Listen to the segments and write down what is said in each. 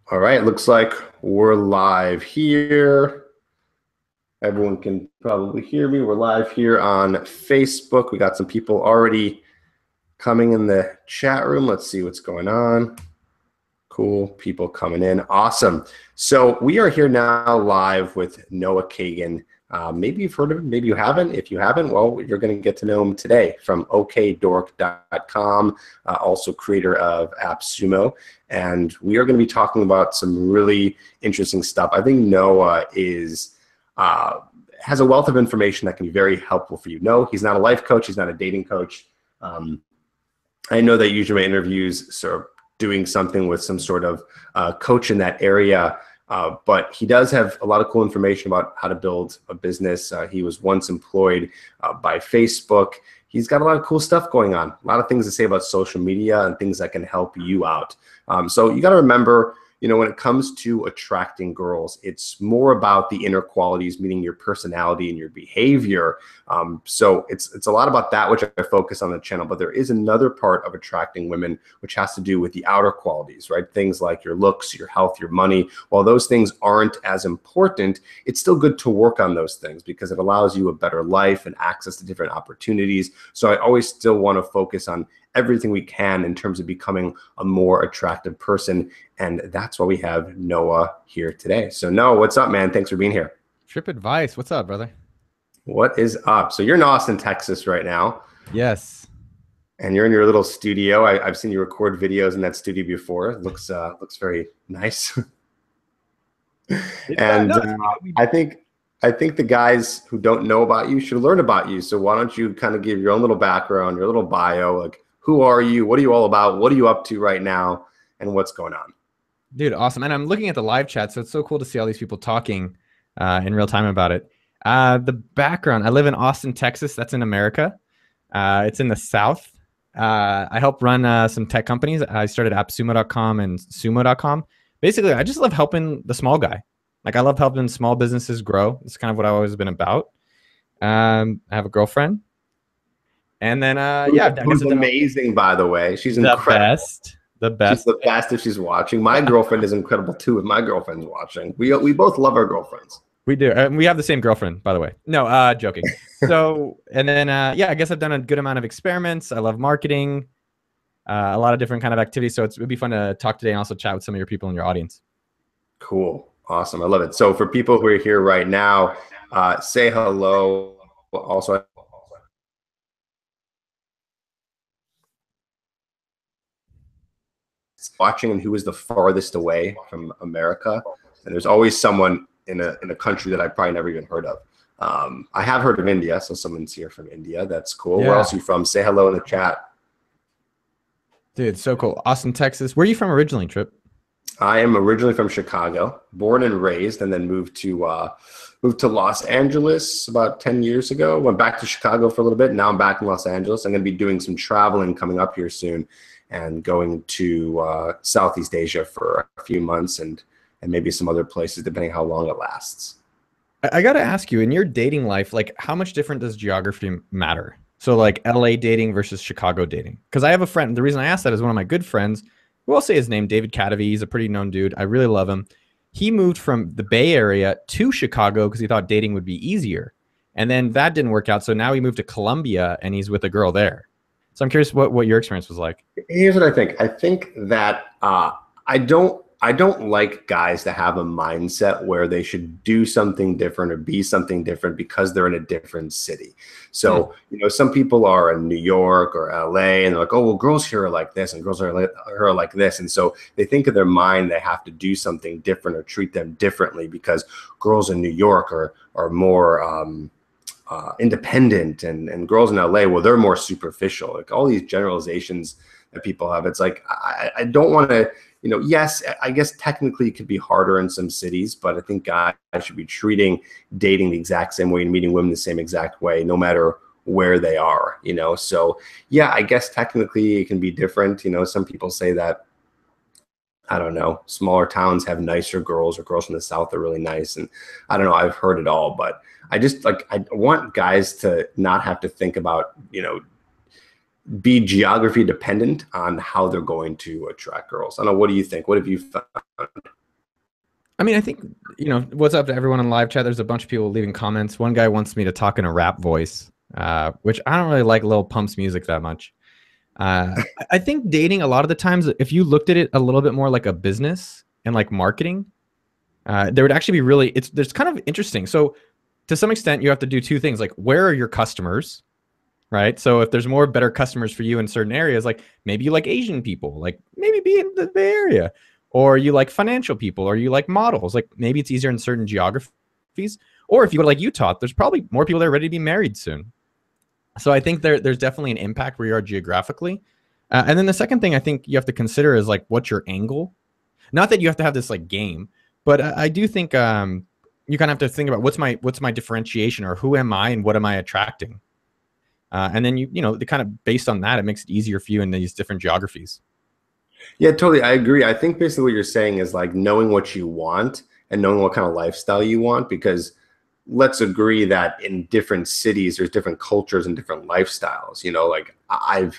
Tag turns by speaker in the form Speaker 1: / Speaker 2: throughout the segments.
Speaker 1: All right, looks like we're live here. Everyone can probably hear me. We're live here on Facebook. We got some people already coming in the chat room. Let's see what's going on. Cool people coming in. Awesome. So we are here now live with Noah Kagan. Maybe you've heard of him, maybe you haven't. If you haven't, well, you're going to get to know him today from okdork.com, also creator of AppSumo. And we are going to be talking about some really interesting stuff. I think Noah has a wealth of information that can be very helpful for you. No, he's not a life coach. He's not a dating coach. I know that usually my interviews sort of doing something with some sort of coach in that area, but he does have a lot of cool information about how to build a business. He was once employed by Facebook. He's got a lot of cool stuff going on, a lot of things to say about social media and things that can help you out. So you got to remember, when it comes to attracting girls, it's more about the inner qualities, meaning your personality and your behavior. So it's a lot about that, which I focus on the channel, but there is another part of attracting women, which has to do with the outer qualities, right? Things like your looks, your health, your money. While those things aren't as important, it's still good to work on those things because it allows you a better life and access to different opportunities. So I always still want to focus on everything we can in terms of becoming a more attractive person. And that's why we have Noah here today. So Noah, what's up, man? Thanks for being here.
Speaker 2: Trip advice. What's up, brother?
Speaker 1: What is up? So you're in Austin, Texas right now.
Speaker 2: Yes.
Speaker 1: And you're in your little studio. I've seen you record videos in that studio before. It looks very nice. And I think the guys who don't know about you should learn about you. So why don't you kind of give your own little background, your little bio, like who are you? What are you all about? What are you up to right now? And what's going on?
Speaker 2: Dude, awesome. And I'm looking at the live chat, so it's so cool to see all these people talking in real time about it. The background, I live in Austin, Texas. That's in America. It's in the South. I help run some tech companies. I started appsumo.com and sumo.com. Basically, I just love helping the small guy. Like I love helping small businesses grow. It's kind of what I've always been about. I have a girlfriend. And then,
Speaker 1: who's amazing, by the way. She's incredible.
Speaker 2: The best.
Speaker 1: She's the best if she's watching. My girlfriend is incredible too if my girlfriend's watching. We both love our girlfriends.
Speaker 2: We do. We have the same girlfriend, by the way. No, joking. So, and then, I guess I've done a good amount of experiments. I love marketing, a lot of different kind of activities. So it would be fun to talk today and also chat with some of your people in your audience.
Speaker 1: Cool. Awesome. I love it. So for people who are here right now, say hello. Also, watching and who is the farthest away from America. And there's always someone in a country that I probably never even heard of. I have heard of India, so someone's here from India. That's cool. Yeah. Where else are you from? Say hello in the chat.
Speaker 2: Dude, so cool. Austin, Texas. Where are you from originally, Trip?
Speaker 1: I am originally from Chicago, born and raised, and then moved to Los Angeles about 10 years ago. Went back to Chicago for a little bit. Now I'm back in Los Angeles. I'm going to be doing some traveling coming up here soon and going to Southeast Asia for a few months and maybe some other places, depending how long it lasts.
Speaker 2: I got to ask you, in your dating life, like how much different does geography matter? So like LA dating versus Chicago dating? Because I have a friend. The reason I asked that is one of my good friends, who I'll say his name, David Cadavy. He's a pretty known dude. I really love him. He moved from the Bay Area to Chicago because he thought dating would be easier. And then that didn't work out. So now he moved to Columbia and he's with a girl there. So I'm curious what your experience was like.
Speaker 1: Here's what I think. I think that I don't like guys to have a mindset where they should do something different or be something different because they're in a different city. So, some people are in New York or LA and they're like, oh, well, girls here are like this and girls are like this. And so they think in their mind they have to do something different or treat them differently because girls in New York are more independent and girls in LA, well, they're more superficial. Like all these generalizations that people have. It's like, I don't want to, yes, I guess technically it could be harder in some cities, but I think guys should be treating dating the exact same way and meeting women the same exact way, no matter where they are, So yeah, I guess technically it can be different. Some people say that, I don't know, smaller towns have nicer girls or girls from the South are really nice. And I don't know, I've heard it all, but I just I want guys to not have to think about, be geography dependent on how they're going to attract girls. I don't know. What do you think? What have you found?
Speaker 2: I mean, I think, what's up to everyone in live chat? There's a bunch of people leaving comments. One guy wants me to talk in a rap voice, which I don't really like Lil Pump's music that much. I think dating a lot of the times, if you looked at it a little bit more like a business and like marketing, there would actually be there's kind of interesting. So to some extent, you have to do two things. Like, where are your customers? Right. So if there's more better customers for you in certain areas, like maybe you like Asian people, like maybe be in the Bay Area, or you like financial people, or you like models, like maybe it's easier in certain geographies. Or if you go to like Utah, there's probably more people that are ready to be married soon. So I think there's definitely an impact where you are geographically. And then the second thing I think you have to consider is like, what's your angle? Not that you have to have this like game, but I do think you kind of have to think about what's my differentiation, or who am I and what am I attracting? And then the kind of based on that, it makes it easier for you in these different geographies.
Speaker 1: Yeah, totally. I agree. I think basically what you're saying is like knowing what you want and knowing what kind of lifestyle you want, because let's agree that in different cities, there's different cultures and different lifestyles. Like I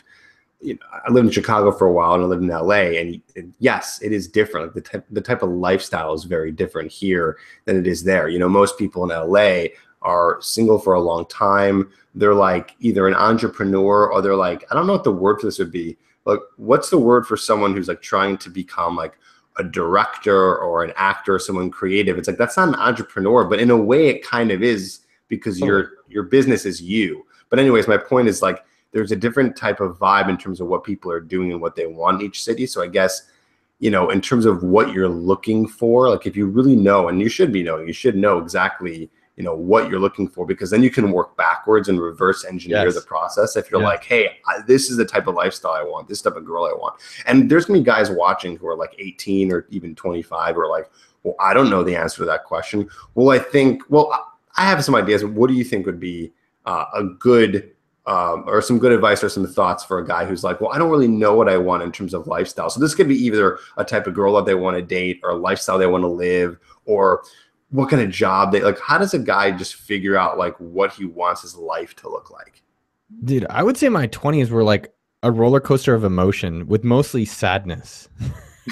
Speaker 1: lived in Chicago for a while and I lived in LA, and yes, it is different. The type of lifestyle is very different here than it is there. Most people in LA are single for a long time. They're like either an entrepreneur or they're like, I don't know what the word for this would be. Like, what's the word for someone who's like trying to become like a director or an actor or someone creative? It's like, that's not an entrepreneur, but in a way it kind of is, because your business is you. But anyways, my point is like, there's a different type of vibe in terms of what people are doing and what they want in each city. So I guess, in terms of what you're looking for, like if you really know, and you should know exactly, what you're looking for, because then you can work backwards and reverse engineer the process. If you're like, hey, this is the type of lifestyle I want, this type of girl I want. And there's gonna be guys watching who are like 18 or even 25 who are like, well, I don't know the answer to that question. Well, I have some ideas. What do you think would be a good or some good advice or some thoughts for a guy who's like, well, I don't really know what I want in terms of lifestyle. So this could be either a type of girl that they want to date, or a lifestyle they want to live, or what kind of job they like. How does a guy just figure out like what he wants his life to look like?
Speaker 2: Dude, I would say my 20s were like a roller coaster of emotion with mostly sadness.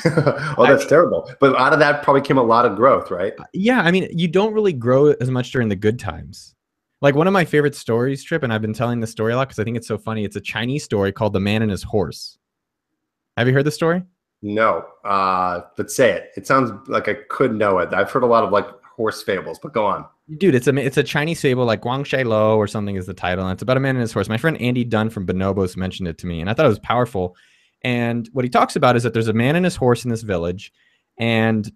Speaker 1: Oh, that's terrible. But out of that probably came a lot of growth, right?
Speaker 2: Yeah, I mean, you don't really grow as much during the good times. Like one of my favorite stories, Trip, and I've been telling this story a lot because I think it's so funny. It's a Chinese story called The Man and His Horse. Have you heard the story?
Speaker 1: No, but say it. It sounds like I could know it. I've heard a lot of like horse fables, but go on.
Speaker 2: Dude, it's a Chinese fable, like Guangshai Lo or something is the title, and it's about a man and his horse. My friend Andy Dunn from Bonobos mentioned it to me, and I thought it was powerful. And what he talks about is that there's a man and his horse in this village, and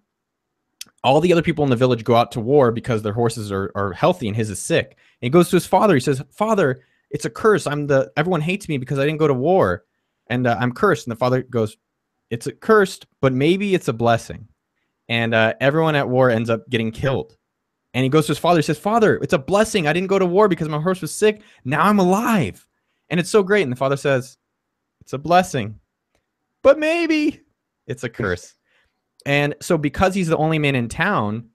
Speaker 2: all the other people in the village go out to war because their horses are healthy and his is sick. And he goes to his father. He says, "Father, it's a curse. Everyone hates me because I didn't go to war, and I'm cursed." And the father goes, "It's a cursed, but maybe it's a blessing." And everyone at war ends up getting killed. And he goes to his father. He says, "Father, it's a blessing. I didn't go to war because my horse was sick. Now I'm alive. And it's so great." And the father says, "It's a blessing, but maybe it's a curse." And so because he's the only man in town,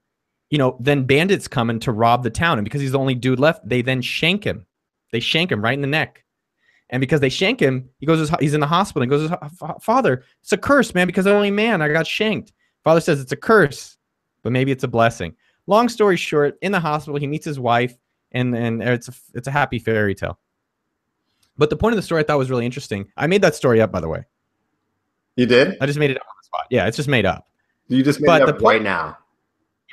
Speaker 2: then bandits come in to rob the town. And because he's the only dude left, they then shank him. They shank him right in the neck. And because they shank him, he's in the hospital. He goes, "Father, it's a curse, man, because I'm the only man. I got shanked." Father says, "It's a curse, but maybe it's a blessing." Long story short, in the hospital, he meets his wife, and it's a happy fairy tale. But the point of the story I thought was really interesting. I made that story up, by the way.
Speaker 1: You did?
Speaker 2: I just made it up on the spot. Yeah, it's just made up.
Speaker 1: You just made it up right now.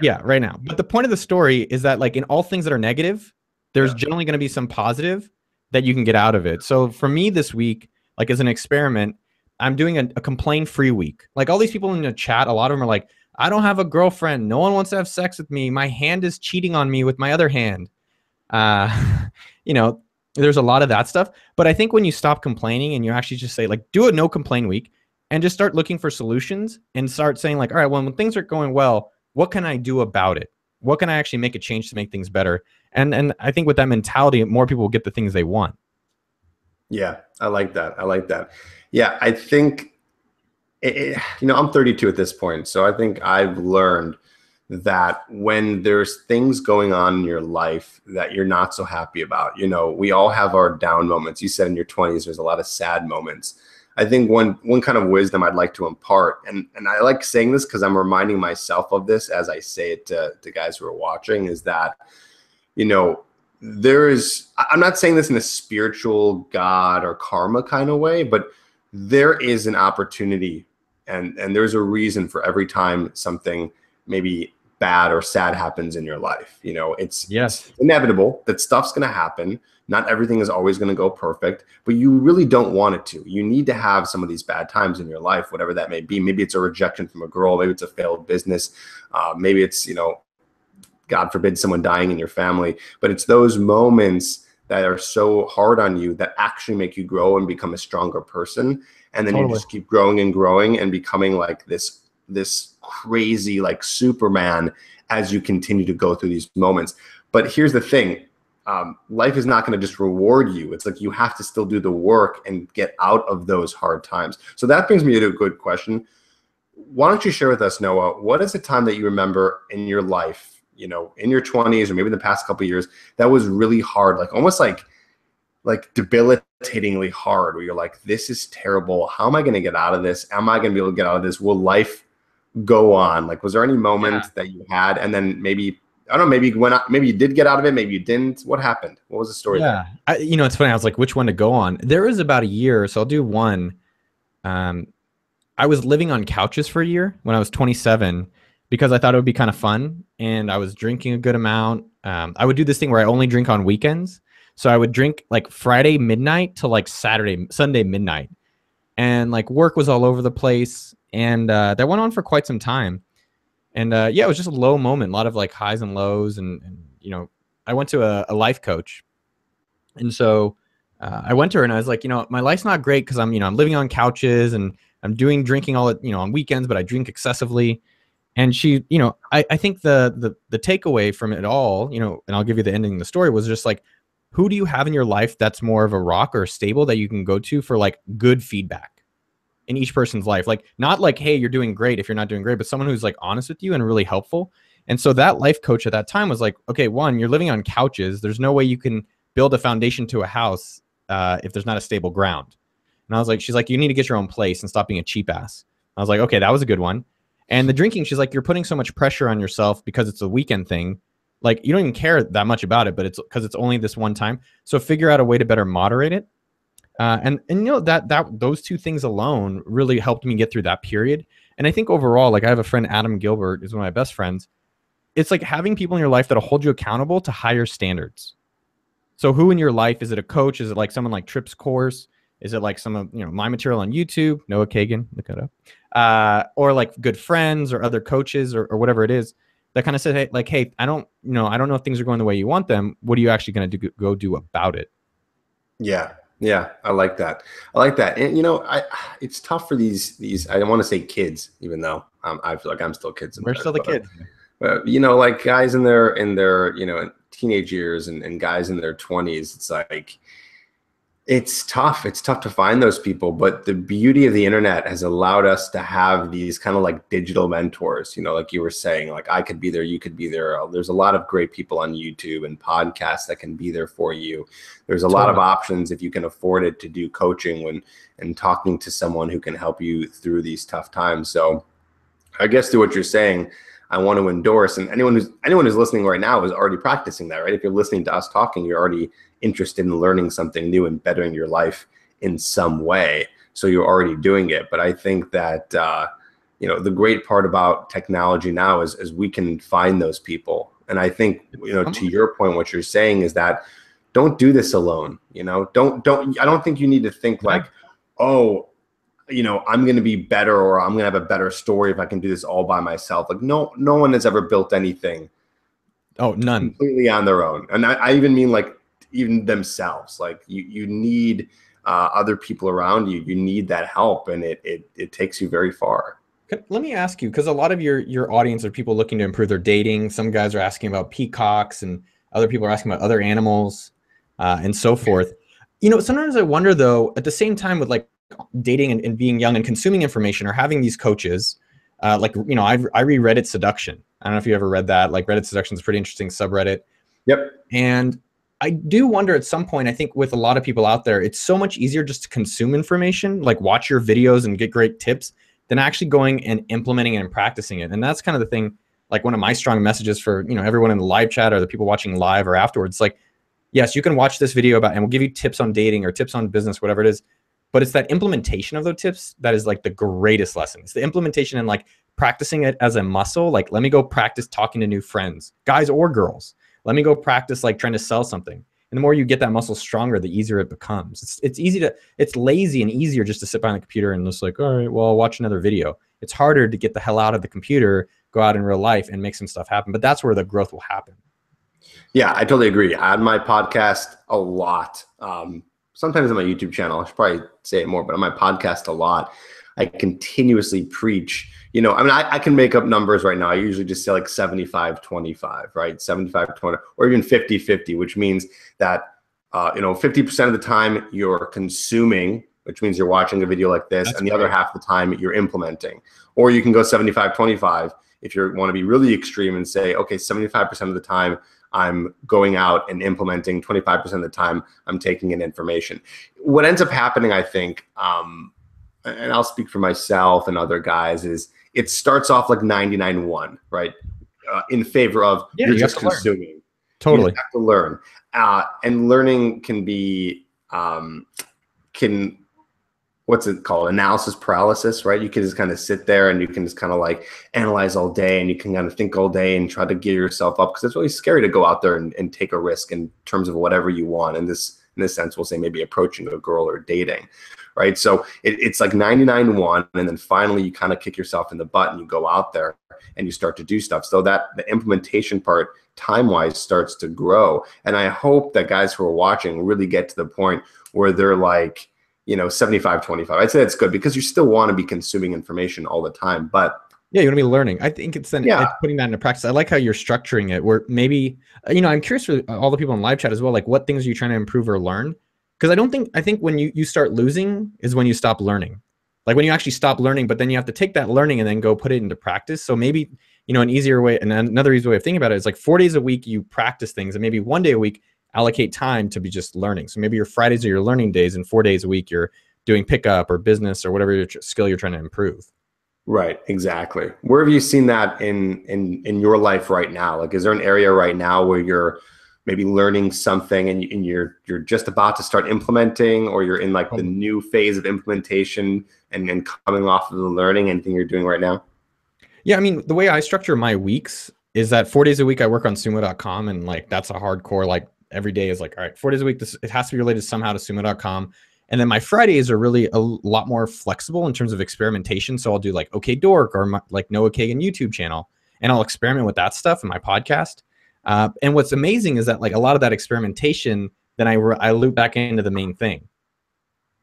Speaker 2: Yeah, right now. But the point of the story is that, like, in all things that are negative, there's generally going to be some positive that you can get out of it. So for me this week, like as an experiment, I'm doing a complaint-free week. Like all these people in the chat, a lot of them are like, "I don't have a girlfriend. No one wants to have sex with me. My hand is cheating on me with my other hand." There's a lot of that stuff. But I think when you stop complaining and you actually just say, like, do a no complain week and just start looking for solutions and start saying, like, all right, well, when things are going well, what can I do about it? What can I actually make a change to make things better? And I think with that mentality, more people will get the things they want.
Speaker 1: Yeah, I like that. Yeah, I think, I'm 32 at this point. So I think I've learned that when there's things going on in your life that you're not so happy about, we all have our down moments. You said in your 20s, there's a lot of sad moments. I think one kind of wisdom I'd like to impart, and I like saying this because I'm reminding myself of this as I say it to guys who are watching, is that, you know, I'm not saying this in a spiritual God or karma kind of way, but there is an opportunity and there's a reason for every time something maybe bad or sad happens in your life. You know, it's inevitable that stuff's going to happen. Not everything is always going to go perfect, but you really don't want it to. You need to have some of these bad times in your life, whatever that may be. Maybe it's a rejection from a girl. Maybe it's a failed business. Maybe it's, you know, God forbid, someone dying in your family. But it's those moments that are so hard on you that actually make you grow and become a stronger person. And then you just keep growing and growing and becoming like this crazy like Superman as you continue to go through these moments. But here's the thing. Life is not going to just reward you. It's like you have to still do the work and get out of those hard times. So that brings me to a good question. Why don't you share with us, Noah, what is a time that you remember in your life, you know, in your 20s or maybe in the past couple of years, that was really hard, like almost like debilitatingly hard, where you're like, this is terrible. How am I going to get out of this? Am I going to be able to get out of this? Will life go on? Like, was there any moment that you had, and then maybe, I don't know, maybe you did get out of it, maybe you didn't. What happened? What was the story there?
Speaker 2: You know, it's funny. I was like, which one to go on? There was about a year, so I'll do one. I was living on couches for a year when I was 27 because I thought it would be kind of fun, and I was drinking a good amount. I would do this thing where I only drink on weekends. So I would drink like Friday midnight to like Sunday midnight. And like work was all over the place. And that went on for quite some time. And yeah, it was just a low moment, a lot of like highs and lows. And you know, I went to a life coach. And so I went to her and I was like, you know, my life's not great because I'm living on couches and I'm drinking all, on weekends, but I drink excessively. And she, you know, I think the takeaway from it all, you know, and I'll give you the ending of the story, was just like, who do you have in your life that's more of a rock or stable that you can go to for like good feedback in each person's life? Like, not like, hey, you're doing great if you're not doing great, but someone who's like honest with you and really helpful. And so that life coach at that time was like, okay, one, you're living on couches. There's no way you can build a foundation to a house if there's not a stable ground. And I was like, she's like, you need to get your own place and stop being a cheap ass. I was like, okay, that was a good one. And the drinking, she's like, you're putting so much pressure on yourself because it's a weekend thing. Like, you don't even care that much about it, but it's because it's only this one time. So figure out a way to better moderate it. And you know, that those two things alone really helped me get through that period. And I think overall, like, I have a friend, Adam Gilbert, who's one of my best friends. It's like having people in your life that'll hold you accountable to higher standards. So who in your life, is it a coach? Is it like someone like Tripp's course? Is it like some of, my material on YouTube, Noah Kagan, look it up, or like good friends or other coaches or whatever it is that kind of said, hey, like, hey, I don't know if things are going the way you want them. What are you actually going to go do about it?
Speaker 1: Yeah. I like that. And it's tough for these, I don't want to say kids, even though I feel like I'm still kids.
Speaker 2: We're still the kids.
Speaker 1: Like guys in their teenage years and guys in their 20s, it's like, it's tough. It's tough to find those people, but the beauty of the internet has allowed us to have these kind of like digital mentors, like you were saying, like I could be there, you could be there. There's a lot of great people on YouTube and podcasts that can be there for you. There's a lot of options if you can afford it to do coaching and talking to someone who can help you through these tough times. So I guess through what you're saying, I want to endorse, and anyone who's listening right now is already practicing that, right? If you're listening to us talking, you're already interested in learning something new and bettering your life in some way. So you're already doing it. But I think that, the great part about technology now is we can find those people. And I think, to your point, what you're saying is that don't do this alone. I don't think you need to think like, oh, I'm going to be better, or I'm going to have a better story if I can do this all by myself. Like no one has ever built anything.
Speaker 2: Oh, none.
Speaker 1: Completely on their own. And I even mean like even themselves. Like you need other people around you. You need that help, and it takes you very far.
Speaker 2: Let me ask you, because a lot of your audience are people looking to improve their dating. Some guys are asking about peacocks, and other people are asking about other animals and so forth. Sometimes I wonder, though, at the same time with like dating and being young and consuming information or having these coaches, I read Reddit Seduction. I don't know if you ever read that. Like Reddit Seduction is a pretty interesting subreddit.
Speaker 1: Yep.
Speaker 2: And I do wonder at some point, I think with a lot of people out there, it's so much easier just to consume information, like watch your videos and get great tips, than actually going and implementing it and practicing it. And that's kind of the thing, like one of my strong messages for, you know, everyone in the live chat or the people watching live or afterwards, like, yes, you can watch this video about, and we'll give you tips on dating or tips on business, whatever it is. But it's that implementation of those tips that is like the greatest lesson. It's the implementation and like practicing it as a muscle. Like, let me go practice talking to new friends, guys or girls. Let me go practice like trying to sell something. And the more you get that muscle stronger, the easier it becomes. It's easy to, it's lazy and easier just to sit behind the computer and just like, all right, well, I'll watch another video. It's harder to get the hell out of the computer, go out in real life and make some stuff happen. But that's where the growth will happen.
Speaker 1: Yeah, I totally agree. I on my podcast a lot. Sometimes on my YouTube channel, I should probably say it more, but on my podcast a lot, I continuously preach. You know, I mean, I can make up numbers right now. I usually just say like 75-25, right? 75-20, or even 50-50, which means that, you know, 50% of the time you're consuming, which means you're watching a video like this, and the other half of the time you're implementing. Or you can go 75-25 if you want to be really extreme and say, okay, 75% of the time I'm going out and implementing, 25% of the time I'm taking in information. What ends up happening, I think, and I'll speak for myself and other guys, is it starts off like 99-1, right? In favor of you're just consuming.
Speaker 2: Totally.
Speaker 1: You have to learn. And learning can be, what's it called? Analysis paralysis, right? You can just kind of sit there and you can just kind of like analyze all day, and you can kind of think all day and try to gear yourself up, because it's really scary to go out there and take a risk in terms of whatever you want. In this sense, we'll say maybe approaching a girl or dating, right? So it's like 99-1, and then finally you kind of kick yourself in the butt and you go out there and you start to do stuff. So that the implementation part time-wise starts to grow. And I hope that guys who are watching really get to the point where they're like, you know, 75-25. I'd say that's good, because you still want to be consuming information all the time. But
Speaker 2: yeah, you want to be learning. I think it's then it's putting that into practice. I like how you're structuring it, where maybe, you know, I'm curious for all the people in live chat as well, like what things are you trying to improve or learn? Because I think when you start losing is when you stop learning. Like when you actually stop learning, but then you have to take that learning and then go put it into practice. So maybe, you know, an easier way, and another easy way of thinking about it is like 4 days a week you practice things, and maybe 1 day a week allocate time to be just learning. So maybe your Fridays are your learning days, and 4 days a week you're doing pickup or business or whatever skill you're trying to improve.
Speaker 1: Right, exactly. Where have you seen that in your life right now? Like, is there an area right now where you're maybe learning something and you're just about to start implementing, or you're in like the new phase of implementation and coming off of the learning? Anything you're doing right now?
Speaker 2: Yeah, I mean, the way I structure my weeks is that 4 days a week I work on sumo.com, and like that's a hardcore, like every day is like, all right, 4 days a week, it has to be related somehow to sumo.com. And then my Fridays are really a lot more flexible in terms of experimentation. So I'll do like OK Dork or like Noah Kagan YouTube channel, and I'll experiment with that stuff in my podcast. And what's amazing is that like a lot of that experimentation, then I loop back into the main thing.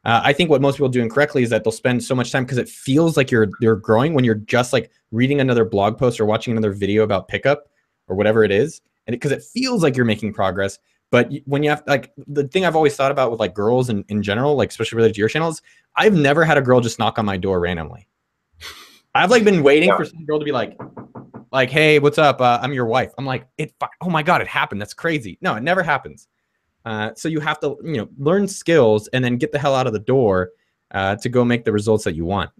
Speaker 2: I think what most people do incorrectly is that they'll spend so much time because it feels like you're growing when you're just like reading another blog post or watching another video about pickup or whatever it is, and because it feels like you're making progress. But when you have, like, the thing I've always thought about with like girls in general, like especially related to your channels, I've never had a girl just knock on my door randomly. I've like been waiting for some girl to be like, hey, what's up? I'm your wife. I'm like, oh my God, it happened. That's crazy. No, it never happens. So you have to, you know, learn skills and then get the hell out of the door to go make the results that you want.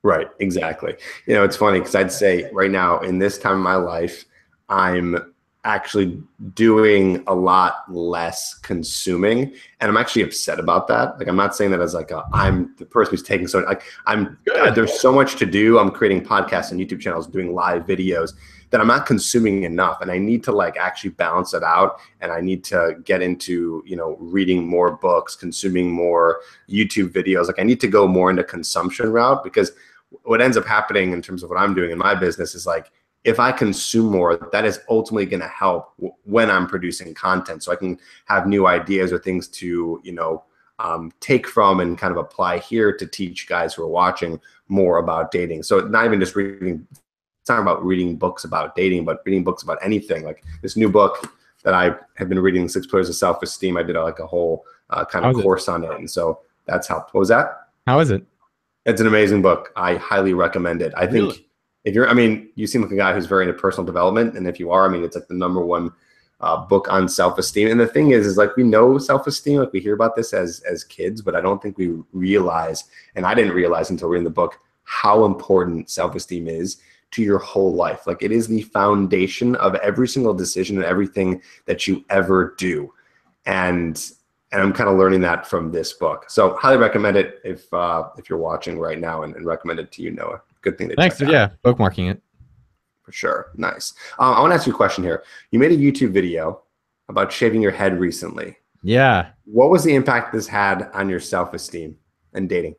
Speaker 1: Right, exactly. You know, it's funny because I'd say right now in this time of my life, I'm actually doing a lot less consuming, and I'm actually upset about that. Like, I'm not saying that as like I'm the person who's taking so like there's so much to do. I'm creating podcasts and YouTube channels, doing live videos, that I'm not consuming enough, and I need to like actually balance it out, and I need to get into, you know, reading more books, consuming more YouTube videos. Like, I need to go more into consumption route, because what ends up happening in terms of what I'm doing in my business is like, if I consume more, that is ultimately going to help when I'm producing content, so I can have new ideas or things to, you know, take from and kind of apply here to teach guys who are watching more about dating. So not even just reading, it's not about reading books about dating, but reading books about anything. Like this new book that I have been reading, 6 Pillars of Self-Esteem. I did like a whole kind of course on it, and so that's helped. What was that?
Speaker 2: How is it?
Speaker 1: It's an amazing book. I highly recommend it. I think if you're, I mean, you seem like a guy who's very into personal development, and if you are, I mean, it's like the #1 book on self-esteem. And the thing is like we know self-esteem, like we hear about this as kids, but I don't think we realize, and I didn't realize until reading the book, how important self-esteem is to your whole life. Like it is the foundation of every single decision and everything that you ever do. And I'm kind of learning that from this book. So highly recommend it if you're watching right now, and recommend it to you, Noah. Good thing to
Speaker 2: Thanks.
Speaker 1: check out.
Speaker 2: Yeah, bookmarking it.
Speaker 1: For sure. Nice. I want to ask you a question here. You made a YouTube video about shaving your head recently.
Speaker 2: Yeah.
Speaker 1: What was the impact this had on your self-esteem and dating?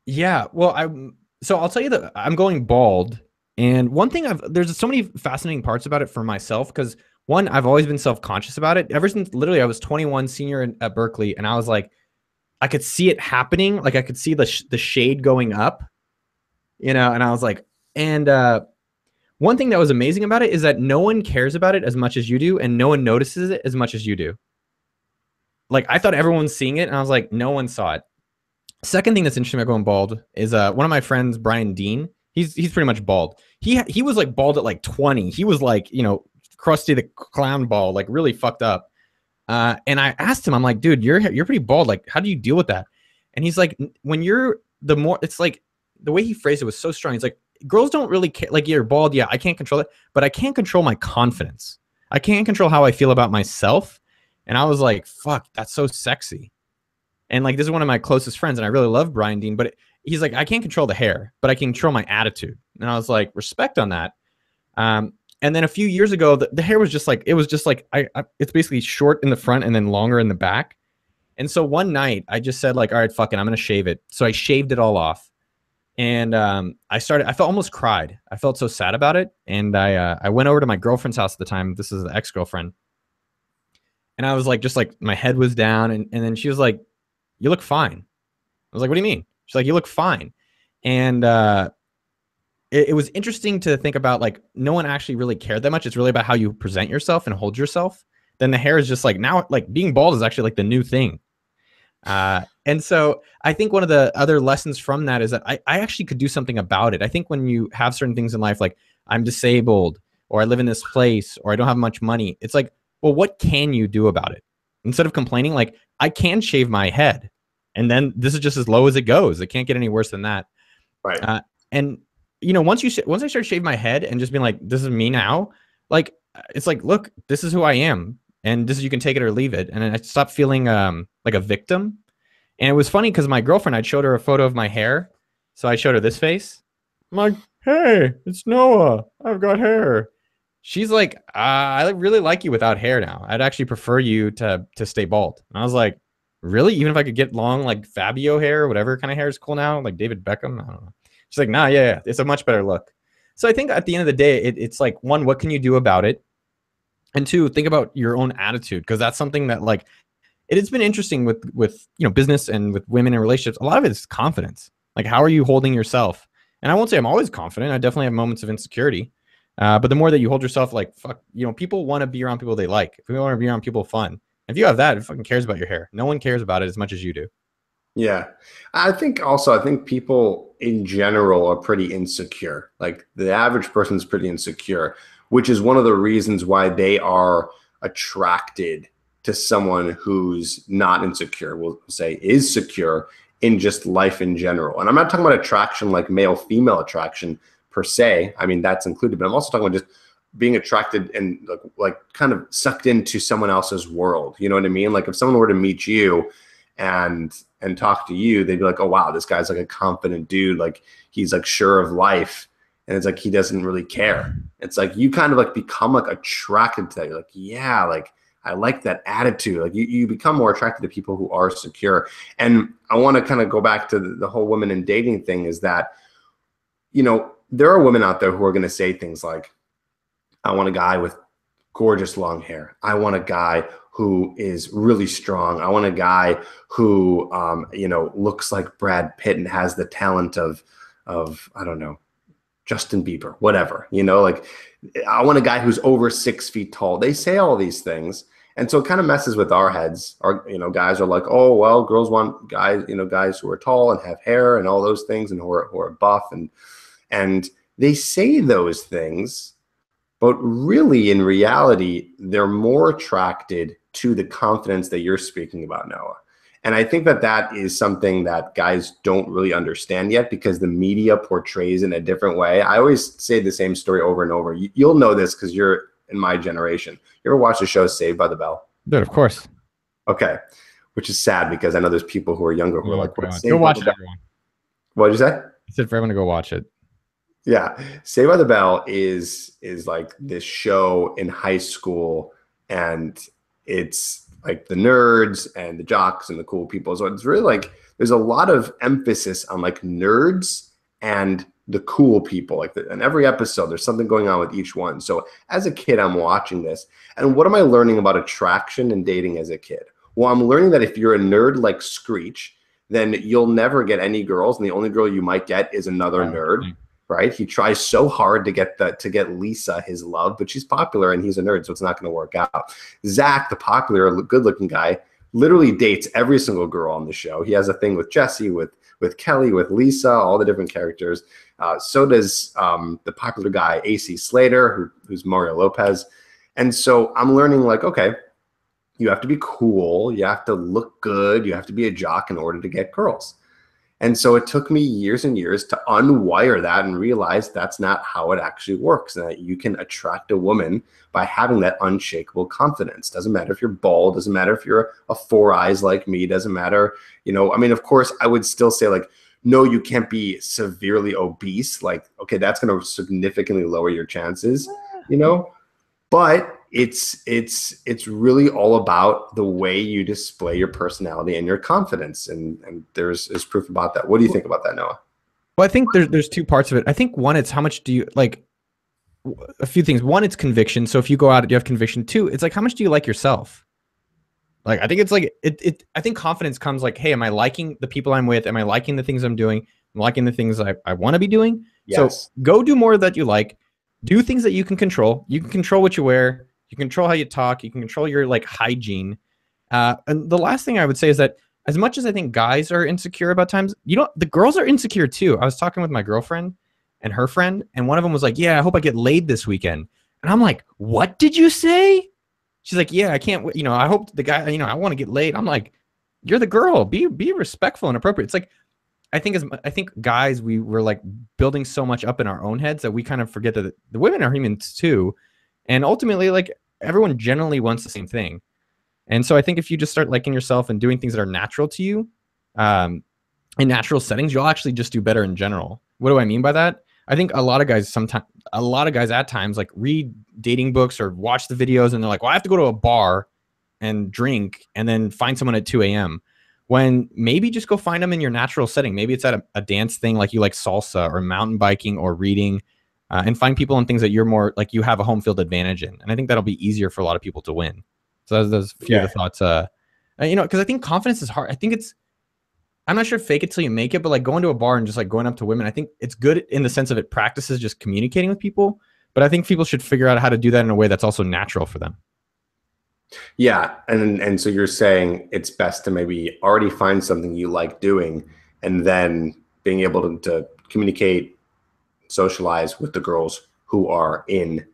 Speaker 2: Yeah. Well, so I'll tell you that I'm going bald. And one thing there's so many fascinating parts about it for myself, because one, I've always been self-conscious about it ever since literally I was 21, senior at Berkeley. And I was like, I could see it happening. Like I could see the shade going up, and I was like, and one thing that was amazing about it is that no one cares about it as much as you do. And no one notices it as much as you do. Like I thought everyone was seeing it, and I was like, no one saw it. Second thing that's interesting about going bald is one of my friends, Brian Dean. He's pretty much bald. He was like bald at like 20. He was like, Krusty the Clown bald, like really fucked up. And I asked him, I'm like, dude, you're pretty bald. Like, how do you deal with that? And he's like, it's like the way he phrased it was so strong. He's like, girls don't really care. Like you're bald. Yeah, I can't control it, but I can't control my confidence. I can't control how I feel about myself. And I was like, fuck, that's so sexy. And like, this is one of my closest friends, and I really love Brian Dean, but he's like, I can't control the hair, but I can control my attitude. And I was like, respect on that. And then a few years ago, the hair was just like, it's basically short in the front and then longer in the back. And so one night I just said like, all right, fuck it, I'm going to shave it. So I shaved it all off. And I felt almost cried. I felt so sad about it. And I went over to my girlfriend's house at the time. This is the ex-girlfriend. And I was like, just like my head was down. And then she was like, you look fine. I was like, what do you mean? She's like, you look fine. And it was interesting to think about, like, no one actually really cared that much. It's really about how you present yourself and hold yourself. Then the hair is just like, now, like being bald is actually like the new thing. And so I think one of the other lessons from that is that I actually could do something about it. I think when you have certain things in life, like I'm disabled, or I live in this place, or I don't have much money, it's like, well, what can you do about it? Instead of complaining, like I can shave my head, and then this is just as low as it goes. It can't get any worse than that.
Speaker 1: Right.
Speaker 2: And once I started shaving my head and just being like, this is me now, like, it's like, look, this is who I am. And this is, you can take it or leave it. And I stopped feeling like a victim. And it was funny because my girlfriend, I'd showed her a photo of my hair. So I showed her this face. I'm like, hey, it's Noah. I've got hair. She's like, I really like you without hair now. I'd actually prefer you to stay bald. And I was like, really? Even if I could get long, like Fabio hair, or whatever kind of hair is cool now, like David Beckham? I don't know. She's like, nah, yeah, it's a much better look. So I think at the end of the day, it's like, one, what can you do about it? And two, think about your own attitude, because that's something that, like, it's been interesting with business and with women and relationships. A lot of it is confidence. Like, how are you holding yourself? And I won't say I'm always confident. I definitely have moments of insecurity. But the more that you hold yourself, like, fuck, people want to be around people they like. If we want to be around people fun, if you have that, it fucking cares about your hair. No one cares about it as much as you do.
Speaker 1: Yeah. I think people in general are pretty insecure. Like the average person is pretty insecure, which is one of the reasons why they are attracted to someone who's not insecure, we'll say is secure in just life in general. And I'm not talking about attraction like male-female attraction per se. I mean, that's included, but I'm also talking about just being attracted and like kind of sucked into someone else's world. You know what I mean? Like if someone were to meet you and talk to you, they'd be like, oh, wow, this guy's like a confident dude. Like he's like sure of life. And it's like, he doesn't really care. It's like, you kind of like become like attracted to that. You're like, yeah, like I like that attitude. Like you become more attracted to people who are secure. And I want to kind of go back to the whole women and dating thing is that, there are women out there who are going to say things like, I want a guy with gorgeous long hair. I want a guy who is really strong. I want a guy who, looks like Brad Pitt and has the talent of, I don't know, Justin Bieber, whatever, like I want a guy who's over 6 feet tall. They say all these things. And so it kind of messes with our heads. Our, guys are like, oh, well, girls want guys, guys who are tall and have hair and all those things and who are buff. And they say those things, But really, in reality, they're more attracted to the confidence that you're speaking about, Noah. And I think that that is something that guys don't really understand yet because the media portrays in a different way. I always say the same story over and over. You'll know this because you're in my generation. You ever watch the show Saved by the Bell?
Speaker 2: Dude, of course.
Speaker 1: Okay. Which is sad because I know there's people who are younger who are like, what's
Speaker 2: go
Speaker 1: Saved by
Speaker 2: watch
Speaker 1: the
Speaker 2: it,
Speaker 1: Bell?
Speaker 2: everyone.
Speaker 1: What did you say?
Speaker 2: I said for everyone to go watch it.
Speaker 1: Yeah. Saved by the Bell is like this show in high school, and it's like the nerds and the jocks and the cool people. So it's really like there's a lot of emphasis on like nerds and the cool people. Like in every episode, there's something going on with each one. So as a kid, I'm watching this, and what am I learning about attraction and dating as a kid? Well, I'm learning that if you're a nerd like Screech, then you'll never get any girls, and the only girl you might get is another nerd. Right? He tries so hard to get Lisa his love, but she's popular and he's a nerd, so it's not going to work out. Zach, the popular, good-looking guy, literally dates every single girl on the show. He has a thing with Jesse, with Kelly, with Lisa, all the different characters. So does the popular guy AC Slater, who's Mario Lopez. And so I'm learning like, okay, you have to be cool, you have to look good, you have to be a jock in order to get girls. And so it took me years and years to unwire that and realize that's not how it actually works, and that you can attract a woman by having that unshakable confidence. Doesn't matter if you're bald, doesn't matter if you're a four eyes like me, doesn't matter, I mean, of course, I would still say like, no, you can't be severely obese. Like, okay, that's going to significantly lower your chances, but it's really all about the way you display your personality and your confidence, and there's proof about that. What do you think about that, Noah?
Speaker 2: Well, I think there's two parts of it. I think one, it's how much do you like a few things. One, it's conviction. So if you go out and you have conviction. Two, it's like how much do you like yourself? Like I think it's like I think confidence comes like, hey, am I liking the people I'm with? Am I liking the things I'm doing? Am I liking the things I want to be doing? Yes. So go do more that you like. Do things that you can control. You can control what you wear. You can control how you talk. You can control your like hygiene. And the last thing I would say is that as much as I think guys are insecure about times, the girls are insecure too. I was talking with my girlfriend and her friend, and one of them was like, yeah, I hope I get laid this weekend. And I'm like, what did you say? She's like, yeah, I can't, I hope the guy, I want to get laid. I'm like, you're the girl. Be respectful and appropriate. It's like, I think guys, we're like building so much up in our own heads that we kind of forget that the women are humans too. And ultimately, like everyone generally wants the same thing. And so I think if you just start liking yourself and doing things that are natural to you, in natural settings, you'll actually just do better in general. What do I mean by that? I think a lot of guys at times like read dating books or watch the videos and they're like, well, I have to go to a bar and drink and then find someone at 2 a.m. When maybe just go find them in your natural setting. Maybe it's at a dance thing like you like salsa or mountain biking or reading, and find people in things that you're more like you have a home field advantage in. And I think that'll be easier for a lot of people to win. So those few of the thoughts, because I think confidence is hard. I think I'm not sure fake it till you make it, but like going to a bar and just like going up to women, I think it's good in the sense of it practices just communicating with people. But I think people should figure out how to do that in a way that's also natural for them.
Speaker 1: Yeah. And so you're saying it's best to maybe already find something you like doing and then being able to communicate, socialize with the girls who are in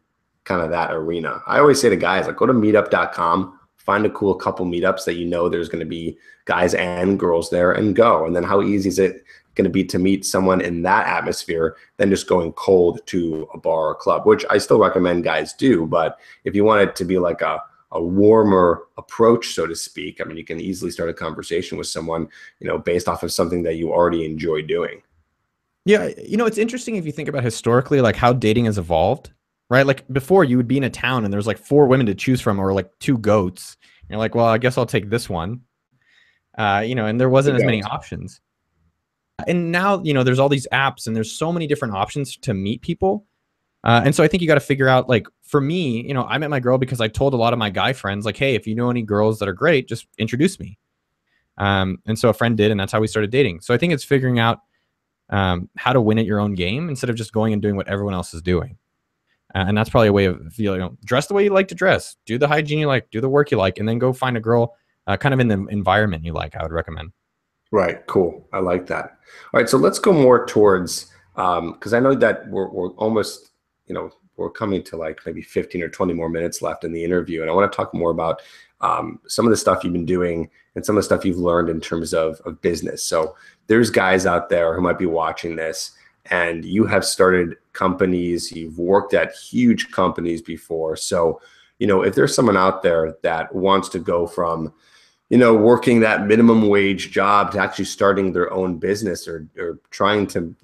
Speaker 1: kind of that arena. I always say to guys, like, go to meetup.com, find a cool couple meetups that there's going to be guys and girls there, and go. And then how easy is it going to be to meet someone in that atmosphere than just going cold to a bar or club, which I still recommend guys do. But if you want it to be like a warmer approach, so to speak, I mean, you can easily start a conversation with someone, based off of something that you already enjoy doing.
Speaker 2: Yeah. It's interesting if you think about historically, like how dating has evolved, right? Like before you would be in a town and there's like 4 women to choose from or like 2 goats. And you're like, well, I guess I'll take this one. And there wasn't as many options. And now, there's all these apps and there's so many different options to meet people. And so I think you got to figure out, like, for me, I met my girl because I told a lot of my guy friends, like, hey, if you know any girls that are great, just introduce me. And so a friend did, and that's how we started dating. So I think it's figuring out how to win at your own game instead of just going and doing what everyone else is doing. And that's probably a way of dress the way you like to dress, do the hygiene you like, do the work you like, and then go find a girl kind of in the environment you like. I would recommend.
Speaker 1: Right. Cool. I like that. All right. So let's go more towards, because I know that we're almost, we're coming to like maybe 15 or 20 more minutes left in the interview, and I want to talk more about some of the stuff you've been doing and some of the stuff you've learned in terms of business. So there's guys out there who might be watching this, and you have started companies, you've worked at huge companies before. So, if there's someone out there that wants to go from, working that minimum wage job to actually starting their own business or trying to,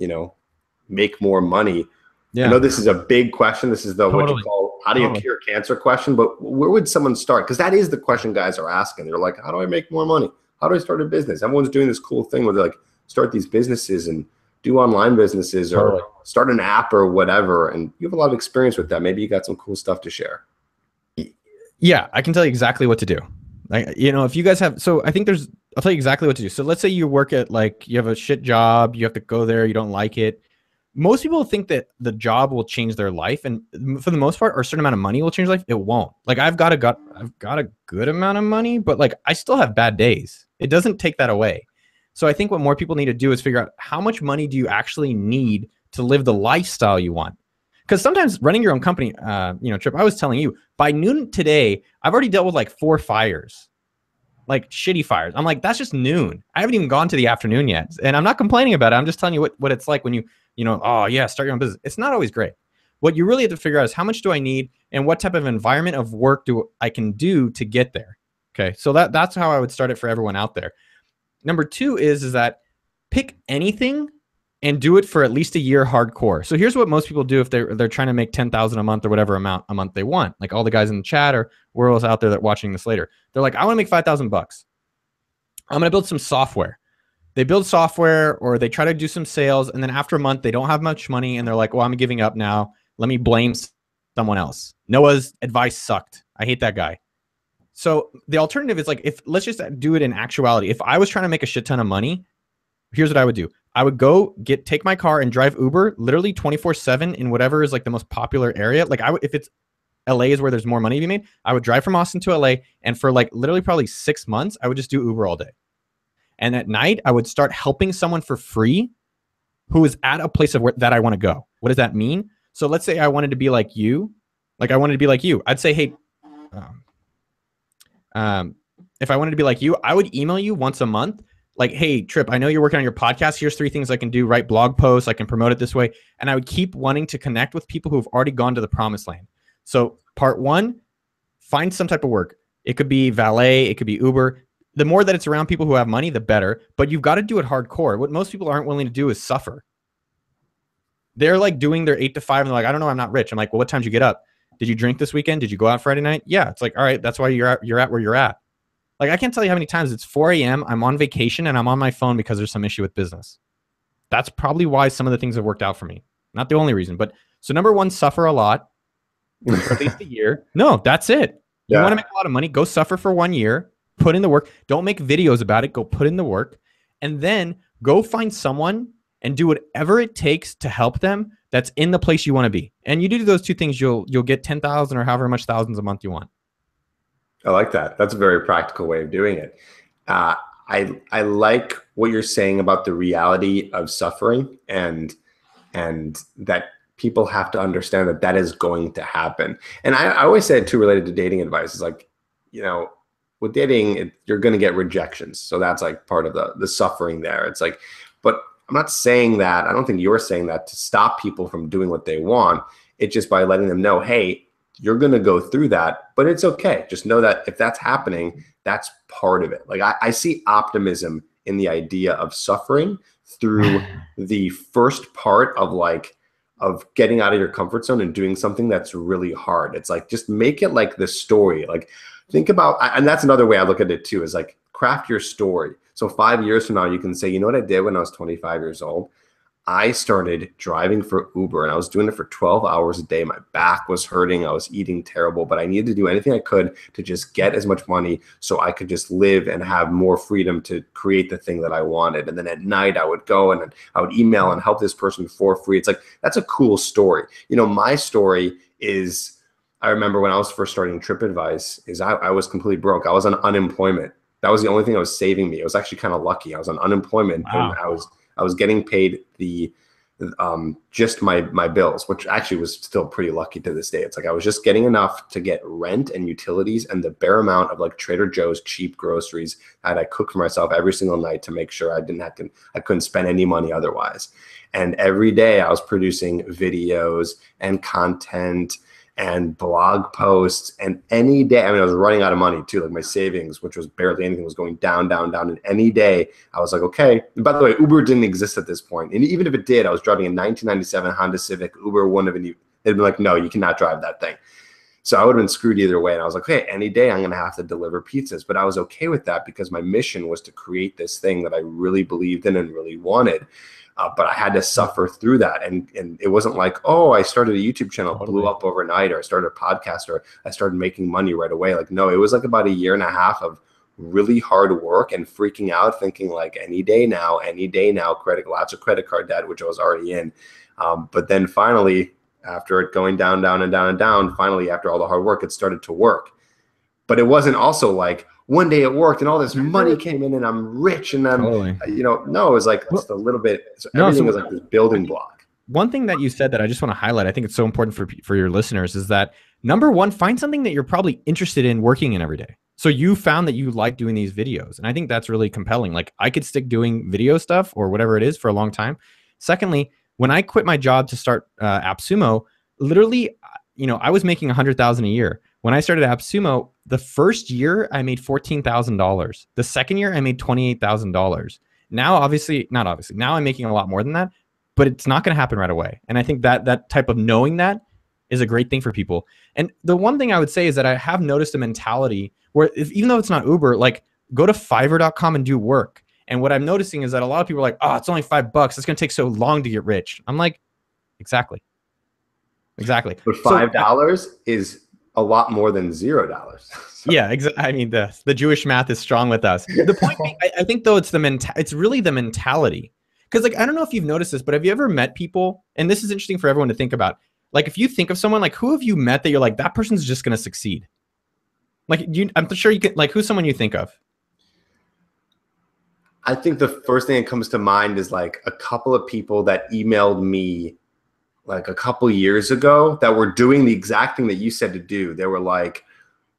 Speaker 1: make more money.
Speaker 2: Yeah.
Speaker 1: I know this is a big question. This is the what you
Speaker 2: Totally.
Speaker 1: call how do you cure cancer question, but where would someone start? Because that is the question guys are asking. They're like, how do I make more money? How do I start a business? Everyone's doing this cool thing where they like start these businesses and do online businesses or
Speaker 2: Totally.
Speaker 1: start an app or whatever. And you have a lot of experience with that. Maybe you got some cool stuff to share.
Speaker 2: Yeah, I can tell you exactly what to do. Like, if you guys have, so I think I'll tell you exactly what to do. So let's say you work at you have a shit job, you have to go there, you don't like it. Most people think that the job will change their life, and for the most part, or a certain amount of money will change life. It won't. Like I've got a good amount of money, but like I still have bad days. It doesn't take that away. So I think what more people need to do is figure out how much money do you actually need to live the lifestyle you want. Because sometimes running your own company, Trip, I was telling you, by noon today, I've already dealt with like 4 fires, like shitty fires. I'm like, that's just noon. I haven't even gone to the afternoon yet. And I'm not complaining about it. I'm just telling you what it's like when oh yeah, start your own business. It's not always great. What you really have to figure out is how much do I need and what type of environment of work I can do to get there. Okay. So that's how I would start it for everyone out there. Number 2 is that pick anything and do it for at least a year hardcore. So here's what most people do if they're trying to make 10,000 a month or whatever amount a month they want. Like all the guys in the chat or worlds out there that are watching this later. They're like, I want to make $5,000 bucks. I'm going to build some software. They build software or they try to do some sales. And then after a month, they don't have much money. And they're like, well, I'm giving up now. Let me blame someone else. Noah's advice sucked. I hate that guy. So the alternative is like, let's just do it in actuality. If I was trying to make a shit ton of money, here's what I would do. I would go take my car and drive Uber literally 24/7 in whatever is like the most popular area. Like if it's LA is where there's more money to be made, I would drive from Austin to LA. And for like literally probably 6 months, I would just do Uber all day. And at night, I would start helping someone for free who is at a place that I want to go. What does that mean? So let's say I wanted to be like you. I'd say, hey, if I wanted to be like you, I would email you once a month. Like, hey, Trip, I know you're working on your podcast. Here's 3 things I can do. Write blog posts. I can promote it this way. And I would keep wanting to connect with people who've already gone to the promised land. So part 1, find some type of work. It could be valet. It could be Uber. The more that it's around people who have money, the better. But you've got to do it hardcore. What most people aren't willing to do is suffer. They're like doing their 8 to 5 and they're like, I don't know, I'm not rich. I'm like, well, what time did you get up? Did you drink this weekend? Did you go out Friday night? Yeah. It's like, all right, that's why you're at where you're at. Like, I can't tell you how many times it's 4 a.m. I'm on vacation and I'm on my phone because there's some issue with business. That's probably why some of the things have worked out for me. Not the only reason, but so number 1, suffer a lot for at least a year. No, that's it. You want to make a lot of money, go suffer for 1 year, put in the work. Don't make videos about it. Go put in the work and then go find someone and do whatever it takes to help them that's in the place you want to be. And you do those 2 things, you'll get 10,000 or however much thousands a month you want.
Speaker 1: I like that. That's a very practical way of doing it. I like what you're saying about the reality of suffering and that people have to understand that is going to happen. And I always say it too, related to dating advice, is like, with dating, you're going to get rejections. So that's like part of the suffering there. It's like, but I'm not saying that. I don't think you're saying that to stop people from doing what they want. It's just by letting them know, hey, you're going to go through that, but it's okay. Just know that if that's happening, that's part of it. Like I see optimism in the idea of suffering through the first part of getting out of your comfort zone and doing something that's really hard. It's like, just make it like the story. Like think about, and that's another way I look at it too, is like craft your story. So 5 years from now, you can say, you know what I did when I was 25 years old? I started driving for Uber and I was doing it for 12 hours a day. My back was hurting. I was eating terrible, but I needed to do anything I could to just get as much money so I could just live and have more freedom to create the thing that I wanted. And then at night I would go and I would email and help this person for free. It's like, that's a cool story. My story is, I remember when I was first starting TripAdvice, is I was completely broke. I was on unemployment. That was the only thing that was saving me. It was actually kind of lucky. I was on unemployment. Wow. And I was getting paid the just my bills, which actually was still pretty lucky to this day. It's like I was just getting enough to get rent and utilities and the bare amount of like Trader Joe's cheap groceries that I cooked for myself every single night to make sure I couldn't spend any money otherwise. And every day I was producing videos and content and blog posts, and any day, I mean, I was running out of money too. Like my savings, which was barely anything, was going down, down, down. And any day I was like, okay. And by the way, Uber didn't exist at this point. And even if it did, I was driving a 1997 Honda Civic. Uber wouldn't have been, they'd be like, no, you cannot drive that thing. So I would have been screwed either way. And I was like, okay, any day I'm going to have to deliver pizzas. But I was okay with that because my mission was to create this thing that I really believed in and really wanted. But I had to suffer through that. And it wasn't like, oh, I started a YouTube channel, blew up overnight, or I started a podcast, or I started making money right away. Like, no, it was like about a year and a half of really hard work and freaking out, thinking like any day now, lots of credit card debt, which I was already in. But then finally, after it going down, down, and down, and down, finally, after all the hard work, it started to work. But it wasn't also like, one day it worked and all this money came in and I'm rich and I'm, no, it was like just a little bit. So everything was like this building block.
Speaker 2: One thing that you said that I just want to highlight, I think it's so important for your listeners, is that number one, find something that you're probably interested in working in every day. So you found that you like doing these videos. And I think that's really compelling. Like I could stick doing video stuff or whatever it is for a long time. Secondly, when I quit my job to start AppSumo, literally, I was making $100,000 a year. When I started AppSumo, the first year I made $14,000. The second year I made $28,000. Now, now I'm making a lot more than that, but it's not going to happen right away. And I think that type of knowing that is a great thing for people. And the one thing I would say is that I have noticed a mentality where even though it's not Uber, like go to Fiverr.com and do work. And what I'm noticing is that a lot of people are like, oh, it's only $5. It's going to take so long to get rich. I'm like, exactly. But
Speaker 1: $5 is a lot more than $0. So.
Speaker 2: Yeah, exactly. I mean, the Jewish math is strong with us. The point being, I think though it's really the mentality. Because like I don't know if you've noticed this, but have you ever met people? And this is interesting for everyone to think about. Like if you think of someone, like who have you met that you're like that person's just going to succeed? Like I'm sure you could. Like who's someone you think of?
Speaker 1: I think the first thing that comes to mind is like a couple of people that emailed me like a couple years ago that were doing the exact thing that you said to do. They were like,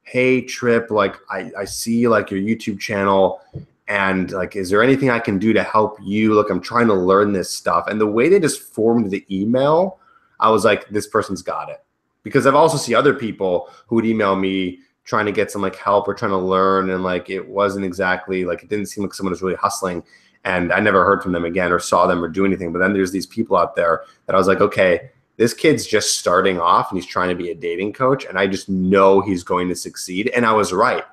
Speaker 1: hey, Trip, like I see like your YouTube channel and like, is there anything I can do to help you? Look, I'm trying to learn this stuff. And the way they just formed the email, I was like, this person's got it. Because I've also seen other people who would email me trying to get some like help or trying to learn. And like, it wasn't exactly like, it didn't seem like someone was really hustling. And I never heard from them again or saw them or do anything. But then there's these people out there that I was like, okay, this kid's just starting off and he's trying to be a dating coach. And I just know he's going to succeed. And I was right.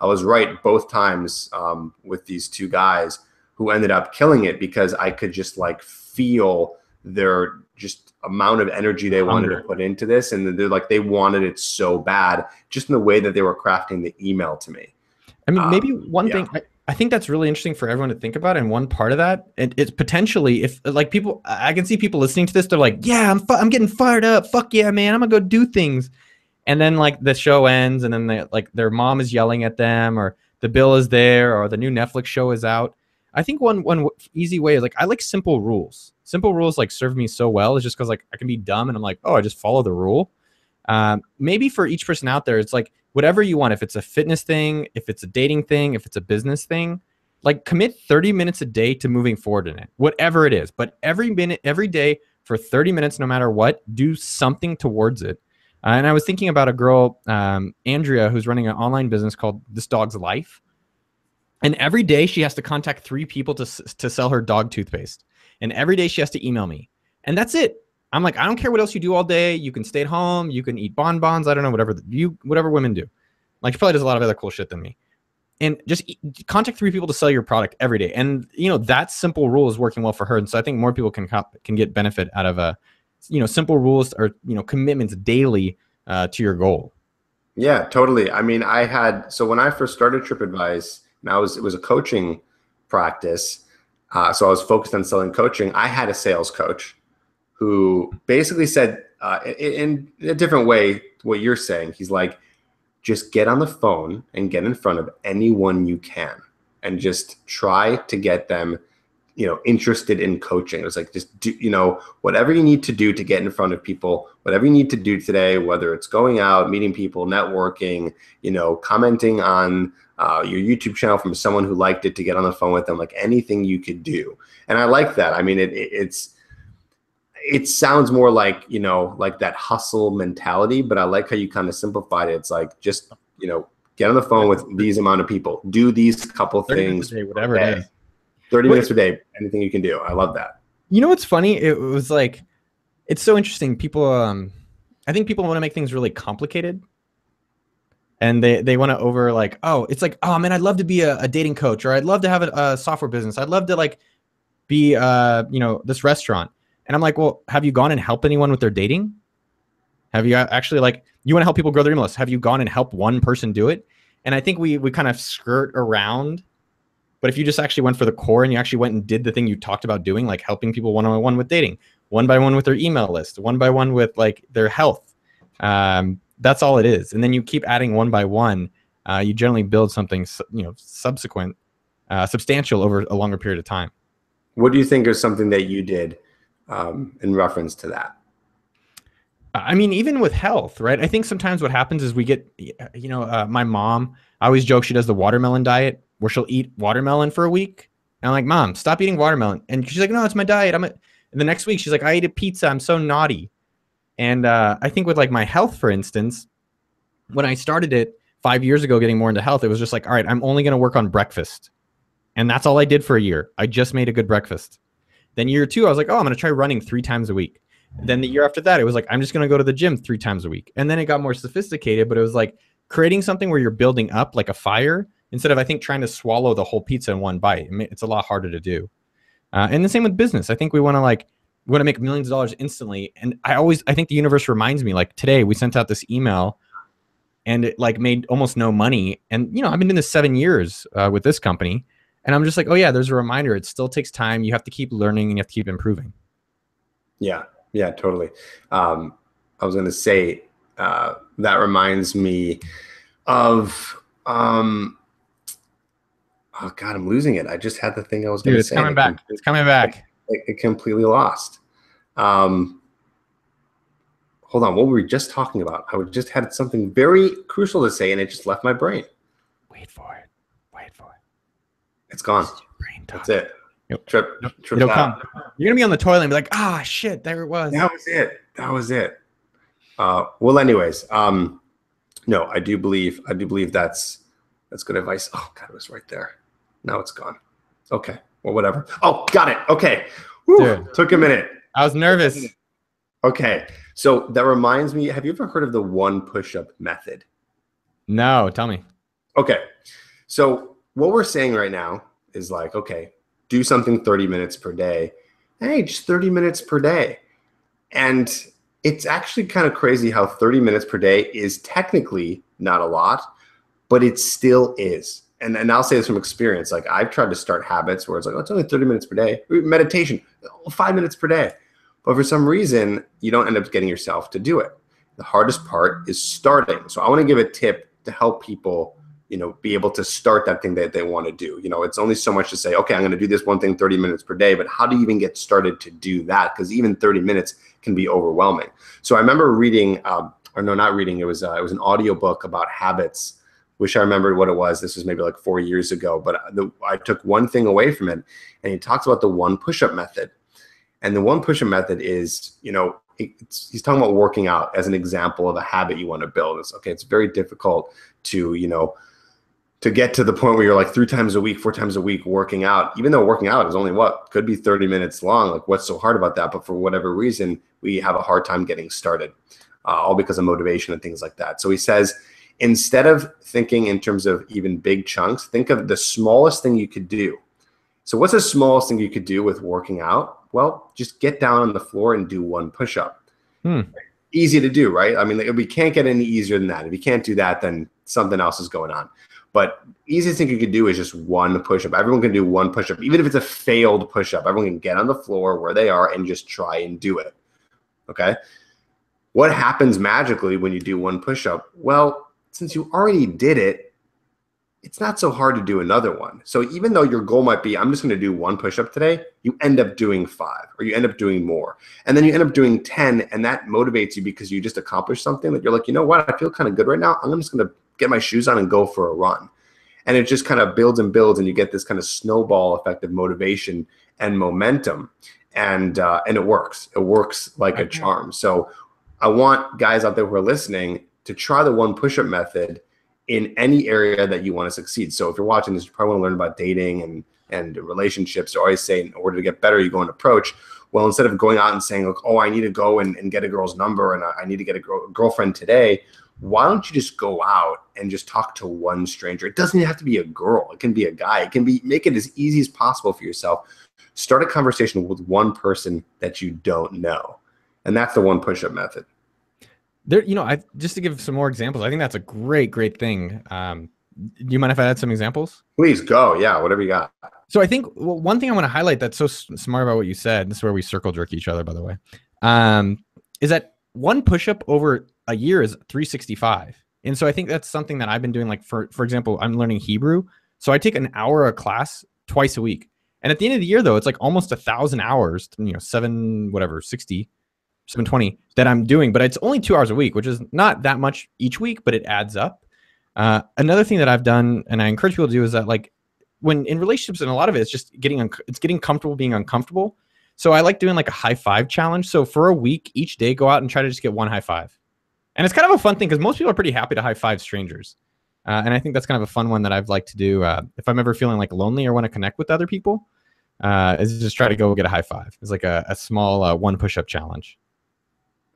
Speaker 1: I was right both times with these two guys who ended up killing it because I could just like feel their just amount of energy they wanted to put into this. And they're like, they wanted it so bad just in the way that they were crafting the email to me.
Speaker 2: I mean, maybe one thing I think that's really interesting for everyone to think about. And one part of that, it's potentially if like people, I can see people listening to this, they're like, yeah, I'm getting fired up. Fuck yeah, man. I'm gonna go do things. And then like the show ends and then they, like their mom is yelling at them or the bill is there or the new Netflix show is out. I think one easy way is like, I like simple rules. Simple rules like serve me so well is just because like I can be dumb and I'm like, oh, I just follow the rule. Maybe for each person out there, it's like whatever you want. If it's a fitness thing, if it's a dating thing, if it's a business thing, like commit 30 minutes a day to moving forward in it, whatever it is. But every minute, every day for 30 minutes, no matter what, do something towards it. And I was thinking about a girl, Andrea, who's running an online business called This Dog's Life. And every day she has to contact 3 people to sell her dog toothpaste. And every day she has to email me. And that's it. I'm like, I don't care what else you do all day. You can stay at home. You can eat bonbons. I don't know, whatever women do. Like she probably does a lot of other cool shit than me. And just contact 3 people to sell your product every day. And, that simple rule is working well for her. And so I think more people can get benefit out of simple rules or, commitments daily to your goal.
Speaker 1: Yeah, totally. I mean, so when I first started TripAdvice, it was a coaching practice. So I was focused on selling coaching. I had a sales coach who basically said in a different way what you're saying. He's like, just get on the phone and get in front of anyone you can and just try to get them interested in coaching. It was like, just do, whatever you need to do to get in front of people, whatever you need to do today, whether it's going out, meeting people, networking, commenting on your YouTube channel from someone who liked it, to get on the phone with them, like anything you could do. And I like that. I mean, it sounds more like, like that hustle mentality, but I like how you kind of simplified it. It's like, just, get on the phone with these amount of people, do these couple things,
Speaker 2: whatever it is.
Speaker 1: 30 minutes a day, anything you can do. I love that.
Speaker 2: You know what's funny? It was like, it's so interesting. People, I think people want to make things really complicated. And they want to over like, oh, it's like, oh man, I'd love to be a dating coach, or I'd love to have a software business. I'd love to like be, this restaurant. And I'm like, well, have you gone and helped anyone with their dating? Have you actually, like, you want to help people grow their email list? Have you gone and helped one person do it? And I think we kind of skirt around. But if you just actually went for the core and you actually went and did the thing you talked about doing, like helping people one-on-one with dating, one by one with their email list, one by one with like their health, that's all it is. And then you keep adding one by one, you generally build something, substantial over a longer period of time.
Speaker 1: What do you think is something that you did in reference to that?
Speaker 2: I mean, even with health, right? I think sometimes what happens is we get, my mom, I always joke she does the watermelon diet, where she'll eat watermelon for a week. And I'm like, Mom, stop eating watermelon. And she's like, no, it's my diet. And the next week she's like, I ate a pizza. I'm so naughty. And I think with like my health, for instance, when I started it 5 years ago, getting more into health, it was just like, all right, I'm only going to work on breakfast. And that's all I did for a year. I just made a good breakfast. Then year 2, I was like, oh, I'm going to try running 3 times a week. Then the year after that, it was like, I'm just going to go to the gym 3 times a week. And then it got more sophisticated, but it was like creating something where you're building up like a fire, instead of, I think, trying to swallow the whole pizza in one bite. It's a lot harder to do. And the same with business. I think we want to make millions of dollars instantly. And I think the universe reminds me, like today we sent out this email and it like made almost no money. And, I've been doing this 7 years with this company. And I'm just like, oh yeah, there's a reminder. It still takes time. You have to keep learning and you have to keep improving.
Speaker 1: Yeah, totally. I was going to say, that reminds me of, oh God, I'm losing it. I just had the thing I was going to say.
Speaker 2: It's coming back. It's coming back.
Speaker 1: It completely lost. Hold on. What were we just talking about? I just had something very crucial to say and it just left my brain.
Speaker 2: Wait for it.
Speaker 1: It's gone. That's it. Trip
Speaker 2: It'll come. You're going to be on the toilet and be like, ah, shit, there it was.
Speaker 1: That was it. Well, anyways, no, I do believe that's good advice. Oh God, it was right there. Now it's gone. Okay. Well, whatever. Oh, got it. Okay. Whew, took a minute.
Speaker 2: I was nervous.
Speaker 1: Okay. So that reminds me, have you ever heard of the 1 push-up method?
Speaker 2: No, tell me.
Speaker 1: Okay. So what we're saying right now is like, okay, do something 30 minutes per day. Hey, just 30 minutes per day. And it's actually kind of crazy how 30 minutes per day is technically not a lot, but it still is. And I'll say this from experience. Like I've tried to start habits where it's like, oh, it's only 30 minutes per day. Meditation, 5 minutes per day. But for some reason, you don't end up getting yourself to do it. The hardest part is starting. So I want to give a tip to help people, be able to start that thing that they want to do. It's only so much to say, okay, I'm going to do this one thing 30 minutes per day, but how do you even get started to do that? Because even 30 minutes can be overwhelming. So I remember reading, not reading, it was an audiobook about habits. Wish I remembered what it was. This was maybe like 4 years ago, but I took one thing away from it, and he talks about the 1 push-up method. And the 1 push-up method is, he's talking about working out as an example of a habit you want to build. It's very difficult to, to get to the point where you're like 3 times a week, 4 times a week working out, even though working out is only could be 30 minutes long. Like what's so hard about that? But for whatever reason, we have a hard time getting started, all because of motivation and things like that. So he says, instead of thinking in terms of even big chunks, think of the smallest thing you could do. So what's the smallest thing you could do with working out? Well, just get down on the floor and do 1 push-up. Easy to do, right? I mean, we can't get any easier than that. If you can't do that, then something else is going on. But easiest thing you could do is just 1 push-up. Everyone can do 1 push-up. Even if it's a failed push-up, everyone can get on the floor where they are and just try and do it. Okay? What happens magically when you do 1 push-up? Well, since you already did it, it's not so hard to do another one. So even though your goal might be, I'm just going to do 1 push-up today, you end up doing 5, or you end up doing more. And then you end up doing 10, and that motivates you because you just accomplished something that you're like, you know what, I feel kind of good right now. I'm just going to get my shoes on and go for a run. And it just kind of builds and builds, and you get this kind of snowball effect of motivation and momentum. And it works. It works like a charm. So I want guys out there who are listening to try the 1 push-up method in any area that you want to succeed. So if you're watching this, you probably want to learn about dating and relationships. I always say, in order to get better, you go and approach. Well, instead of going out and saying, like, oh, I need to go and get a girl's number, and I need to get a girlfriend today, why don't you just go out and just talk to 1 stranger? It doesn't even have to be a girl. It can be a guy. It can be, make it as easy as possible for yourself. Start a conversation with 1 person that you don't know. And that's the 1 push-up method.
Speaker 2: There, just to give some more examples, I think that's a great thing. Do you mind if I add some examples?
Speaker 1: Please go. Yeah, whatever you got.
Speaker 2: So I think one thing I want to highlight that's so smart about what you said, this is where we circle jerk each other, by the way, is that 1 push-up over a year is 365. And so I think that's something that I've been doing. Like, for example, I'm learning Hebrew. So I take an hour of class twice a week. And at the end of the year, though, it's like almost 1,000 hours, 720 that I'm doing, but it's only 2 hours a week, which is not that much each week, but it adds up. Another thing that I've done, and I encourage people to do, is that, like, when in relationships, and a lot of it is just getting comfortable being uncomfortable. So I like doing like a high five challenge. So for a week, each day, go out and try to just get 1 high five. And it's kind of a fun thing because most people are pretty happy to high five strangers. And I think that's kind of a fun one that I've liked to do. If I'm ever feeling like lonely or want to connect with other people, is just try to go get a high five. It's like a small 1 push-up challenge.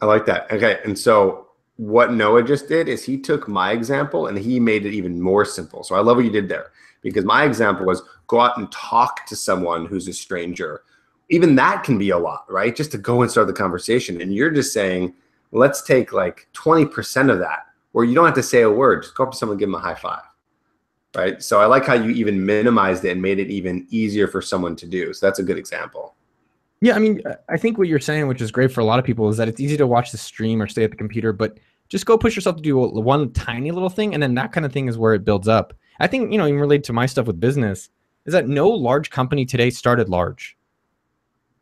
Speaker 1: I like that. Okay. And so what Noah just did is he took my example and he made it even more simple. So I love what you did there, because my example was go out and talk to someone who's a stranger. Even that can be a lot, right? Just to go and start the conversation. And you're just saying, let's take like 20% of that, where you don't have to say a word. Just go up to someone and give them a high five, right? So I like how you even minimized it and made it even easier for someone to do. So that's a good example.
Speaker 2: Yeah, I mean, I think what you're saying, which is great for a lot of people, is that it's easy to watch the stream or stay at the computer, but just go push yourself to do 1 tiny little thing, and then that kind of thing is where it builds up. I think, even related to my stuff with business, is that no large company today started large.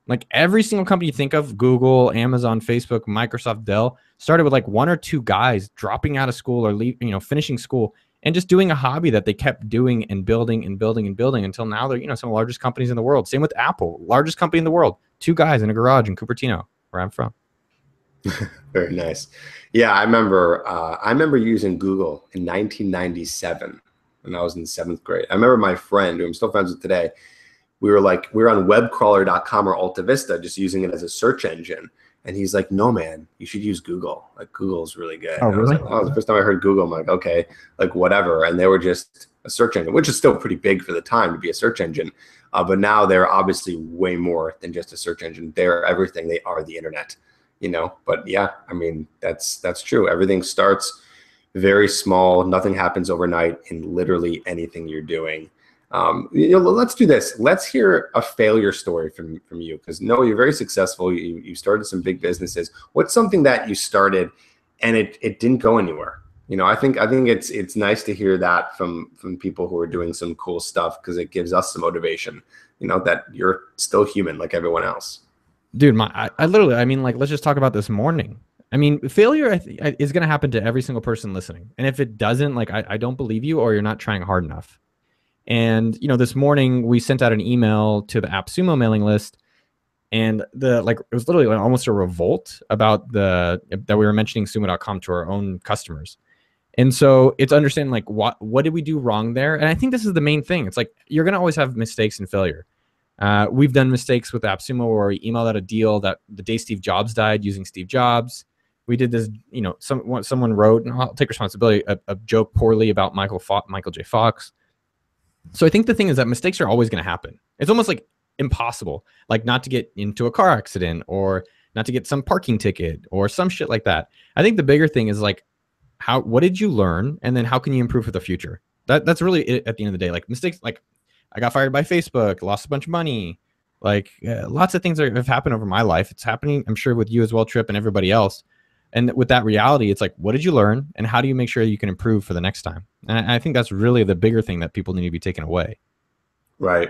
Speaker 2: Like, every single company you think of, Google, Amazon, Facebook, Microsoft, Dell, started with like 1 or 2 guys dropping out of school or finishing school and just doing a hobby that they kept doing and building and building and building until now they're, some of the largest companies in the world. Same with Apple, largest company in the world, 2 guys in a garage in Cupertino, where I'm from.
Speaker 1: Very nice. Yeah, I remember using Google in 1997 when I was in 7th grade. I remember my friend, who I'm still friends with today, we were on webcrawler.com or Alta Vista, just using it as a search engine. And he's like, no, man, you should use Google. Like, Google's really good.
Speaker 2: Oh, really?
Speaker 1: Like, the first time I heard Google, I'm like, okay, like whatever. And they were just a search engine, which is still pretty big for the time to be a search engine. But now they're obviously way more than just a search engine. They're everything. They are the internet, But yeah, I mean, that's true. Everything starts very small. Nothing happens overnight in literally anything you're doing. Let's do this. Let's hear a failure story from you, because Noah, you're very successful. You started some big businesses. What's something that you started and it didn't go anywhere? I think it's nice to hear that from people who are doing some cool stuff, because it gives us some motivation, that you're still human like everyone else.
Speaker 2: Dude, I literally, like, let's just talk about this morning. Failure is going to happen to every single person listening. And if it doesn't, like, I don't believe you, or you're not trying hard enough. And, this morning we sent out an email to the AppSumo mailing list, and it was literally almost a revolt about that we were mentioning sumo.com to our own customers. And so it's understanding, like, what did we do wrong there? And I think this is the main thing. It's like, you're going to always have mistakes and failure. We've done mistakes with AppSumo where we emailed out a deal that the day Steve Jobs died using Steve Jobs. We did this, someone wrote, and I'll take responsibility, a joke poorly about Michael J. Fox. So I think the thing is that mistakes are always going to happen. It's almost like impossible, like not to get into a car accident or not to get some parking ticket or some shit like that. I think the bigger thing is, like, what did you learn? And then how can you improve for the future? That's really it at the end of the day. Like, mistakes, like, I got fired by Facebook, lost a bunch of money. Like, lots of things have happened over my life. It's happening, I'm sure, with you as well, Trip, and everybody else. And with that reality, it's like, what did you learn, and how do you make sure you can improve for the next time? And I think that's really the bigger thing that people need to be taken away.
Speaker 1: Right.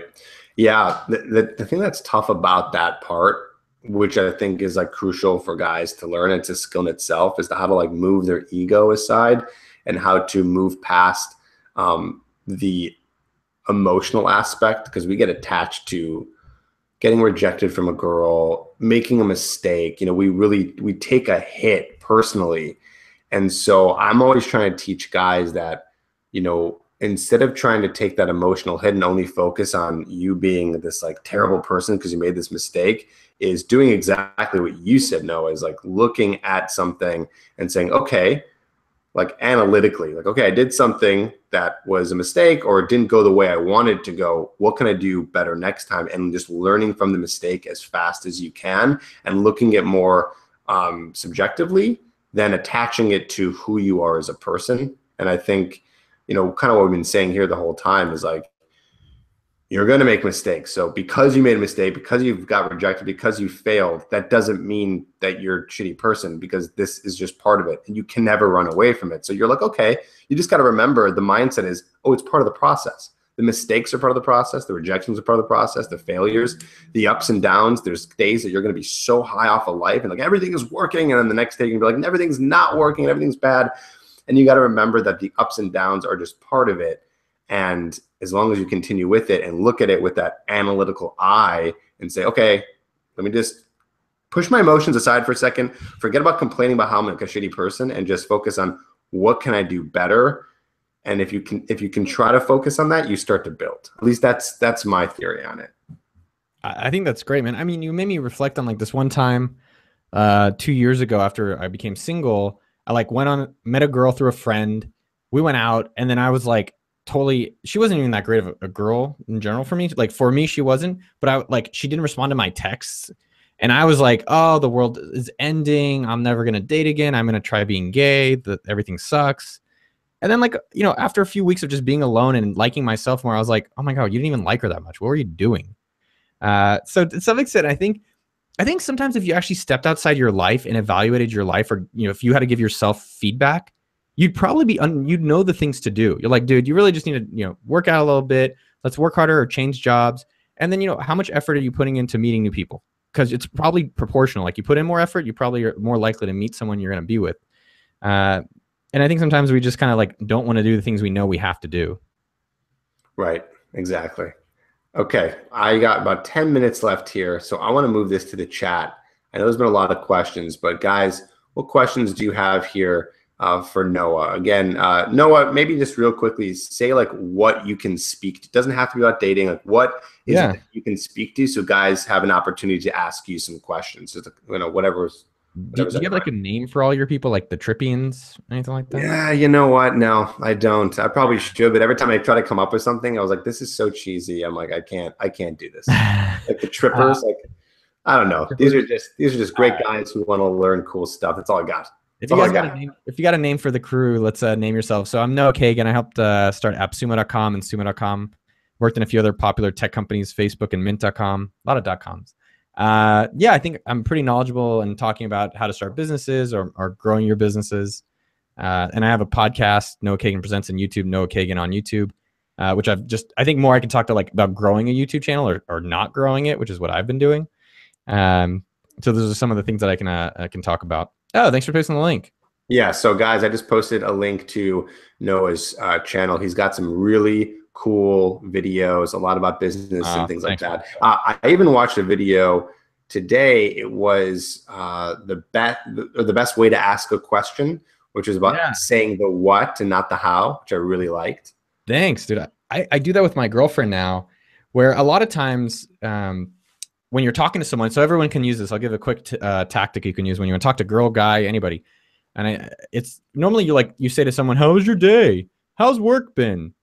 Speaker 1: Yeah. The thing that's tough about that part, which I think is like crucial for guys to learn, it's a skill in itself, is to how to like move their ego aside and how to move past the emotional aspect, because we get attached to getting rejected from a girl, making a mistake. We take a hit personally. And so I'm always trying to teach guys that, instead of trying to take that emotional hit and only focus on you being this like terrible person because you made this mistake, is doing exactly what you said, Noah, is like looking at something and saying, okay, like analytically, like, okay, I did something that was a mistake or it didn't go the way I wanted to go. What can I do better next time? And just learning from the mistake as fast as you can and looking at more subjectively than attaching it to who you are as a person. And I think, kind of what we've been saying here the whole time is like, you're going to make mistakes. So because you made a mistake, because you've got rejected, because you failed, that doesn't mean that you're a shitty person, because this is just part of it and you can never run away from it. So you're like, okay, you just got to remember the mindset is, oh, it's part of the process. The mistakes are part of the process. The rejections are part of the process. The failures, the ups and downs. There's days that you're going to be so high off of life and like everything is working. And then the next day you're going to be like, everything's not working and everything's bad. And you got to remember that the ups and downs are just part of it. And as long as you continue with it and look at it with that analytical eye and say, okay, let me just push my emotions aside for a second, forget about complaining about how I'm like a shitty person, and just focus on what can I do better. And if you can try to focus on that, you start to build. At least that's my theory on it.
Speaker 2: I think that's great, man. I mean, you made me reflect on like this one time 2 years ago after I became single. I like met a girl through a friend. We went out, and then I was like, totally, she wasn't even that great of a girl in general for me. Like for me, she wasn't, but she didn't respond to my texts. And I was like, oh, the world is ending. I'm never going to date again. I'm going to try being gay. Everything sucks. And then after a few weeks of just being alone and liking myself more, I was like, oh my God, you didn't even like her that much. What were you doing? So to some extent, I think sometimes if you actually stepped outside your life and evaluated your life, or, if you had to give yourself feedback, you'd probably you'd know the things to do. You're like, dude, you really just need to, work out a little bit. Let's work harder or change jobs. And then, how much effort are you putting into meeting new people? Because it's probably proportional. Like you put in more effort, you probably are more likely to meet someone you're going to be with. And I think sometimes we just kind of don't want to do the things we know we have to do.
Speaker 1: Right. Exactly. Okay. I got about 10 minutes left here. So I want to move this to the chat. I know there's been a lot of questions, but guys, what questions do you have here for Noah? Again, Noah, maybe just real quickly say what you can speak to. It doesn't have to be about dating. Like what is it that you can speak to, so guys have an opportunity to ask you some questions. Just, whatever.
Speaker 2: Do you have a name for all your people, like the Trippians, anything like that?
Speaker 1: Yeah, you know what? No, I don't. I probably should, but every time I try to come up with something, I was like, this is so cheesy. I'm like, I can't do this. Like the Trippers, I don't know. These are just great guys who want to learn cool stuff. That's all I got.
Speaker 2: If you got a name for the crew, let's name yourself. So I'm Noah Kagan. I helped start AppSumo.com and Sumo.com. Worked in a few other popular tech companies, Facebook and Mint.com, a lot of .coms. I think I'm pretty knowledgeable in talking about how to start businesses or growing your businesses. And I have a podcast, Noah Kagan Presents, on YouTube, Noah Kagan on YouTube, which I think more I can talk to about growing a YouTube channel or not growing it, which is what I've been doing. So those are some of the things that I can talk about. Oh, thanks for posting the link.
Speaker 1: Yeah. So guys, I just posted a link to Noah's channel. He's got some really cool videos, a lot about business and things like that. I even watched a video today. It was the best way to ask a question, which is about saying the what and not the how, which I really liked.
Speaker 2: Thanks, dude. I do that with my girlfriend now, where a lot of times when you're talking to someone, so everyone can use this. I'll give a quick tactic you can use when you want to talk to girl, guy, anybody. And it's normally you say to someone, "How was your day? How's work been?"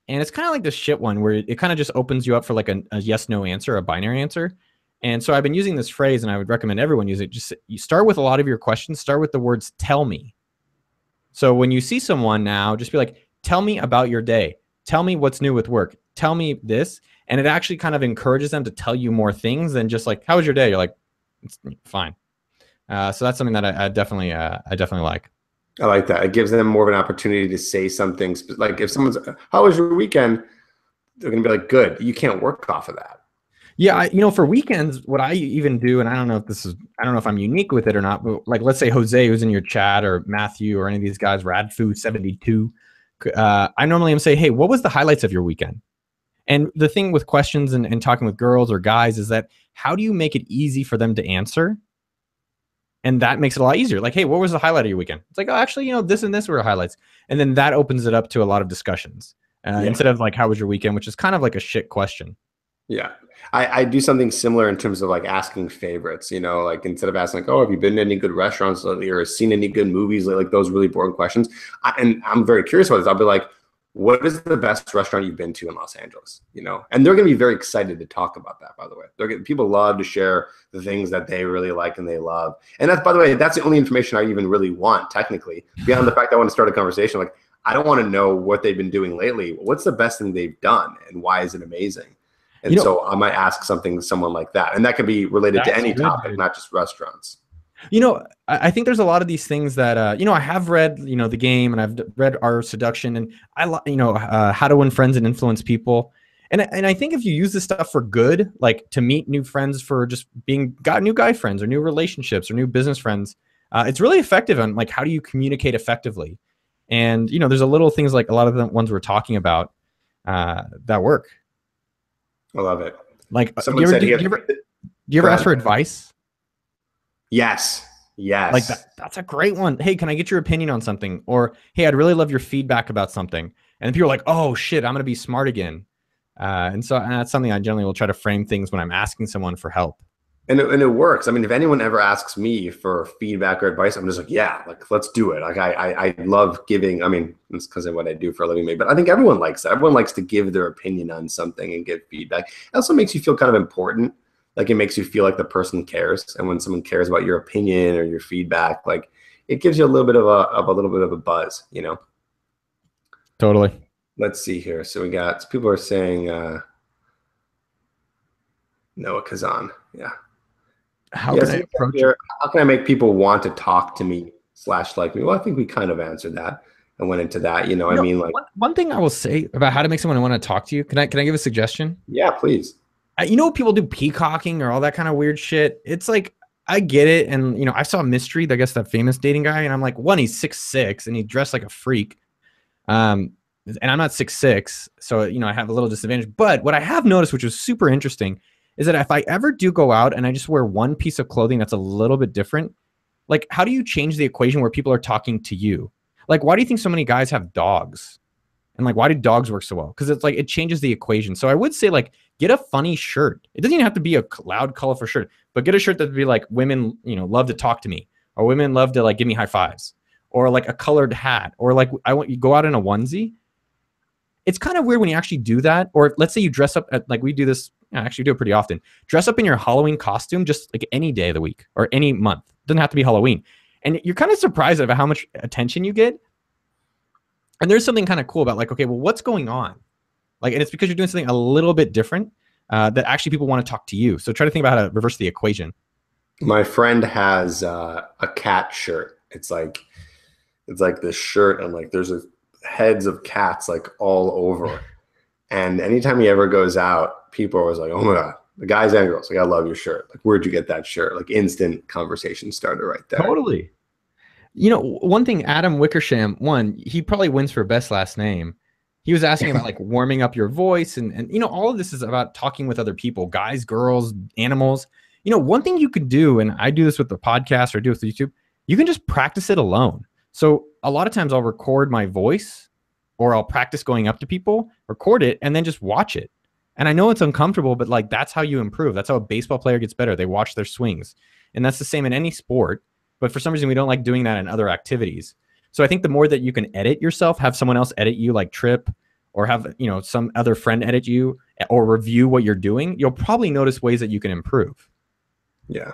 Speaker 2: And it's kind of like this shit one where it kind of just opens you up for a yes/no answer, a binary answer. And so I've been using this phrase, and I would recommend everyone use it. Just you start with a lot of your questions, start with the words "tell me." So when you see someone now, just be like, "Tell me about your day. Tell me what's new with work. Tell me this." And it actually kind of encourages them to tell you more things than just "How was your day?" You're like, "It's fine." So that's something that I definitely like.
Speaker 1: I like that. It gives them more of an opportunity to say something. Like if someone's, how was your weekend? They're going to be like, good. You can't work off of that.
Speaker 2: Yeah, for weekends, what I even do, and I don't know if I'm unique with it or not, but like, let's say Jose, who's in your chat, or Matthew, or any of these guys, Radfu72, I normally am say, hey, what was the highlights of your weekend? And the thing with questions and talking with girls or guys is that how do you make it easy for them to answer? And that makes it a lot easier. Like, hey, what was the highlight of your weekend? It's like, oh, actually, this and this were highlights. And then that opens it up to a lot of discussions instead of like, how was your weekend, which is kind of like a shit question.
Speaker 1: Yeah. I do something similar in terms of like asking favorites, like instead of asking like, oh, have you been to any good restaurants lately or seen any good movies, like those really boring questions. And I'm very curious about this. I'll be like, what is the best restaurant you've been to in Los Angeles? And they're going to be very excited to talk about that, by the way. People love to share the things that they really like and they love. And that's, by the way, that's the only information I even really want, technically, beyond the fact that I want to start a conversation. Like, I don't want to know what they've been doing lately. What's the best thing they've done and why is it amazing? And so I might ask someone like that. And that could be related to any topic, dude. Not just restaurants.
Speaker 2: I think there's a lot of these things that, I have read, The Game, and I've read Art of Seduction, and How to Win Friends and Influence People. And I think if you use this stuff for good, like to meet new friends, for just got new guy friends or new relationships or new business friends, it's really effective on like, how do you communicate effectively? And, there's a little things like a lot of the ones we're talking about that work.
Speaker 1: I love it.
Speaker 2: Like, do you ever ask for advice?
Speaker 1: Yes.
Speaker 2: Like that's a great one. Hey, can I get your opinion on something? Or, hey, I'd really love your feedback about something. And people are like, oh shit, I'm going to be smart again. And that's something I generally will try to frame things when I'm asking someone for help.
Speaker 1: And it works. I mean, if anyone ever asks me for feedback or advice, I'm just like, yeah, like, let's do it. Like, I love giving. I mean, it's because of what I do for a living, maybe, but I think everyone likes that. Everyone likes to give their opinion on something and give feedback. It also makes you feel kind of important. Like, it makes you feel like the person cares. And when someone cares about your opinion or your feedback, like, it gives you a little bit of a buzz,
Speaker 2: Totally.
Speaker 1: Let's see here. So people are saying Noah Kazan. Yeah.
Speaker 2: How can
Speaker 1: I make people want to talk to me / like me? Well, I think we kind of answered that and went into that. I mean, like,
Speaker 2: one thing I will say about how to make someone want to talk to you. Can I give a suggestion?
Speaker 1: Yeah, please.
Speaker 2: People do peacocking or all that kind of weird shit. It's like, I get it. And, I saw Mystery, I guess that famous dating guy. And I'm like, one, he's 6'6" and he dressed like a freak. And I'm not 6'6", so, I have a little disadvantage. But what I have noticed, which was super interesting, is that if I ever do go out and I just wear one piece of clothing that's a little bit different, like, how do you change the equation where people are talking to you? Like, why do you think so many guys have dogs? And like, why do dogs work so well? Because it's like, it changes the equation. So I would say, like, get a funny shirt. It doesn't even have to be a loud, colorful shirt, but get a shirt that would be like, women, love to talk to me, or women love to like give me high fives, or like a colored hat, or like, I want you go out in a onesie. It's kind of weird when you actually do that. Or let's say you dress up like we do this. I actually do it pretty often. Dress up in your Halloween costume just like any day of the week or any month. It doesn't have to be Halloween. And you're kind of surprised about how much attention you get. And there's something kind of cool about like, okay, well, what's going on? Like, and it's because you're doing something a little bit different that actually people want to talk to you. So try to think about how to reverse the equation.
Speaker 1: My friend has a cat shirt. It's like this shirt and like there's heads of cats like all over. And anytime he ever goes out, people are always like, oh my God, the guys and girls, like, I love your shirt. Like, where'd you get that shirt? Like, instant conversation starter right there.
Speaker 2: Totally. One thing, Adam Wickersham, he probably wins for best last name. He was asking about like warming up your voice and all of this is about talking with other people, guys, girls, animals. One thing you could do, and I do this with the podcast or do it with YouTube, you can just practice it alone. So a lot of times I'll record my voice or I'll practice going up to people, record it, and then just watch it. And I know it's uncomfortable, but like, that's how you improve. That's how a baseball player gets better. They watch their swings. And that's the same in any sport. But for some reason, we don't like doing that in other activities. So I think the more that you can edit yourself, have someone else edit you like Trip, or have, some other friend edit you or review what you're doing, you'll probably notice ways that you can improve.
Speaker 1: Yeah,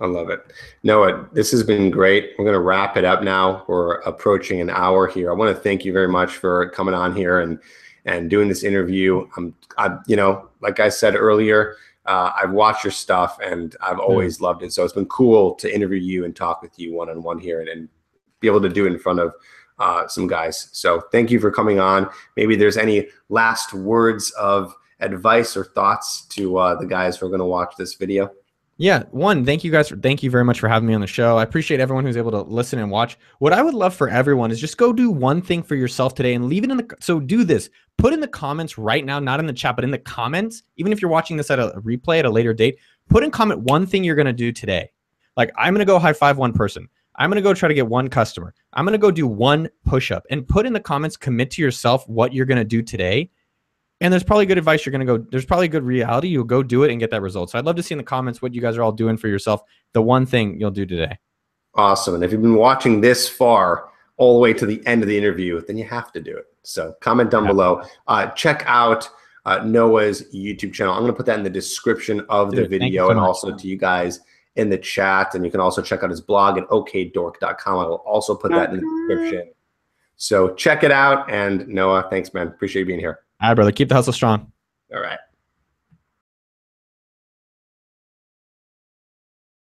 Speaker 1: I love it. Noah, this has been great. We're going to wrap it up now. We're approaching an hour here. I want to thank you very much for coming on here and doing this interview. Like I said earlier, I've watched your stuff and I've always loved it. So it's been cool to interview you and talk with you one-on-one here and be able to do it in front of some guys. So thank you for coming on. Maybe there's any last words of advice or thoughts to the guys who are going to watch this video.
Speaker 2: Yeah, thank you very much for having me on the show. I appreciate everyone who's able to listen and watch. What I would love for everyone is just go do one thing for yourself today and leave it in the, so do this. Put in the comments right now, not in the chat, but in the comments, even if you're watching this at a replay at a later date, put in comment one thing you're going to do today. Like, I'm going to go high five one person. I'm going to go try to get one customer. I'm going to go do one push-up, and put in the comments, commit to yourself what you're going to do today. And there's probably good advice you're going to go, there's probably good reality. You'll go do it and get that result. So I'd love to see in the comments what you guys are all doing for yourself, the one thing you'll do today.
Speaker 1: Awesome. And if you've been watching this far, all the way to the end of the interview, then you have to do it. So comment down below. Check out Noah's YouTube channel. I'm going to put that in the description of the video, and also to you guys in the chat. And you can also check out his blog at okdork.com. I will also put that in the description. So check it out. And Noah, thanks, man. Appreciate you being here.
Speaker 2: All right, brother. Keep the hustle strong.
Speaker 1: All right.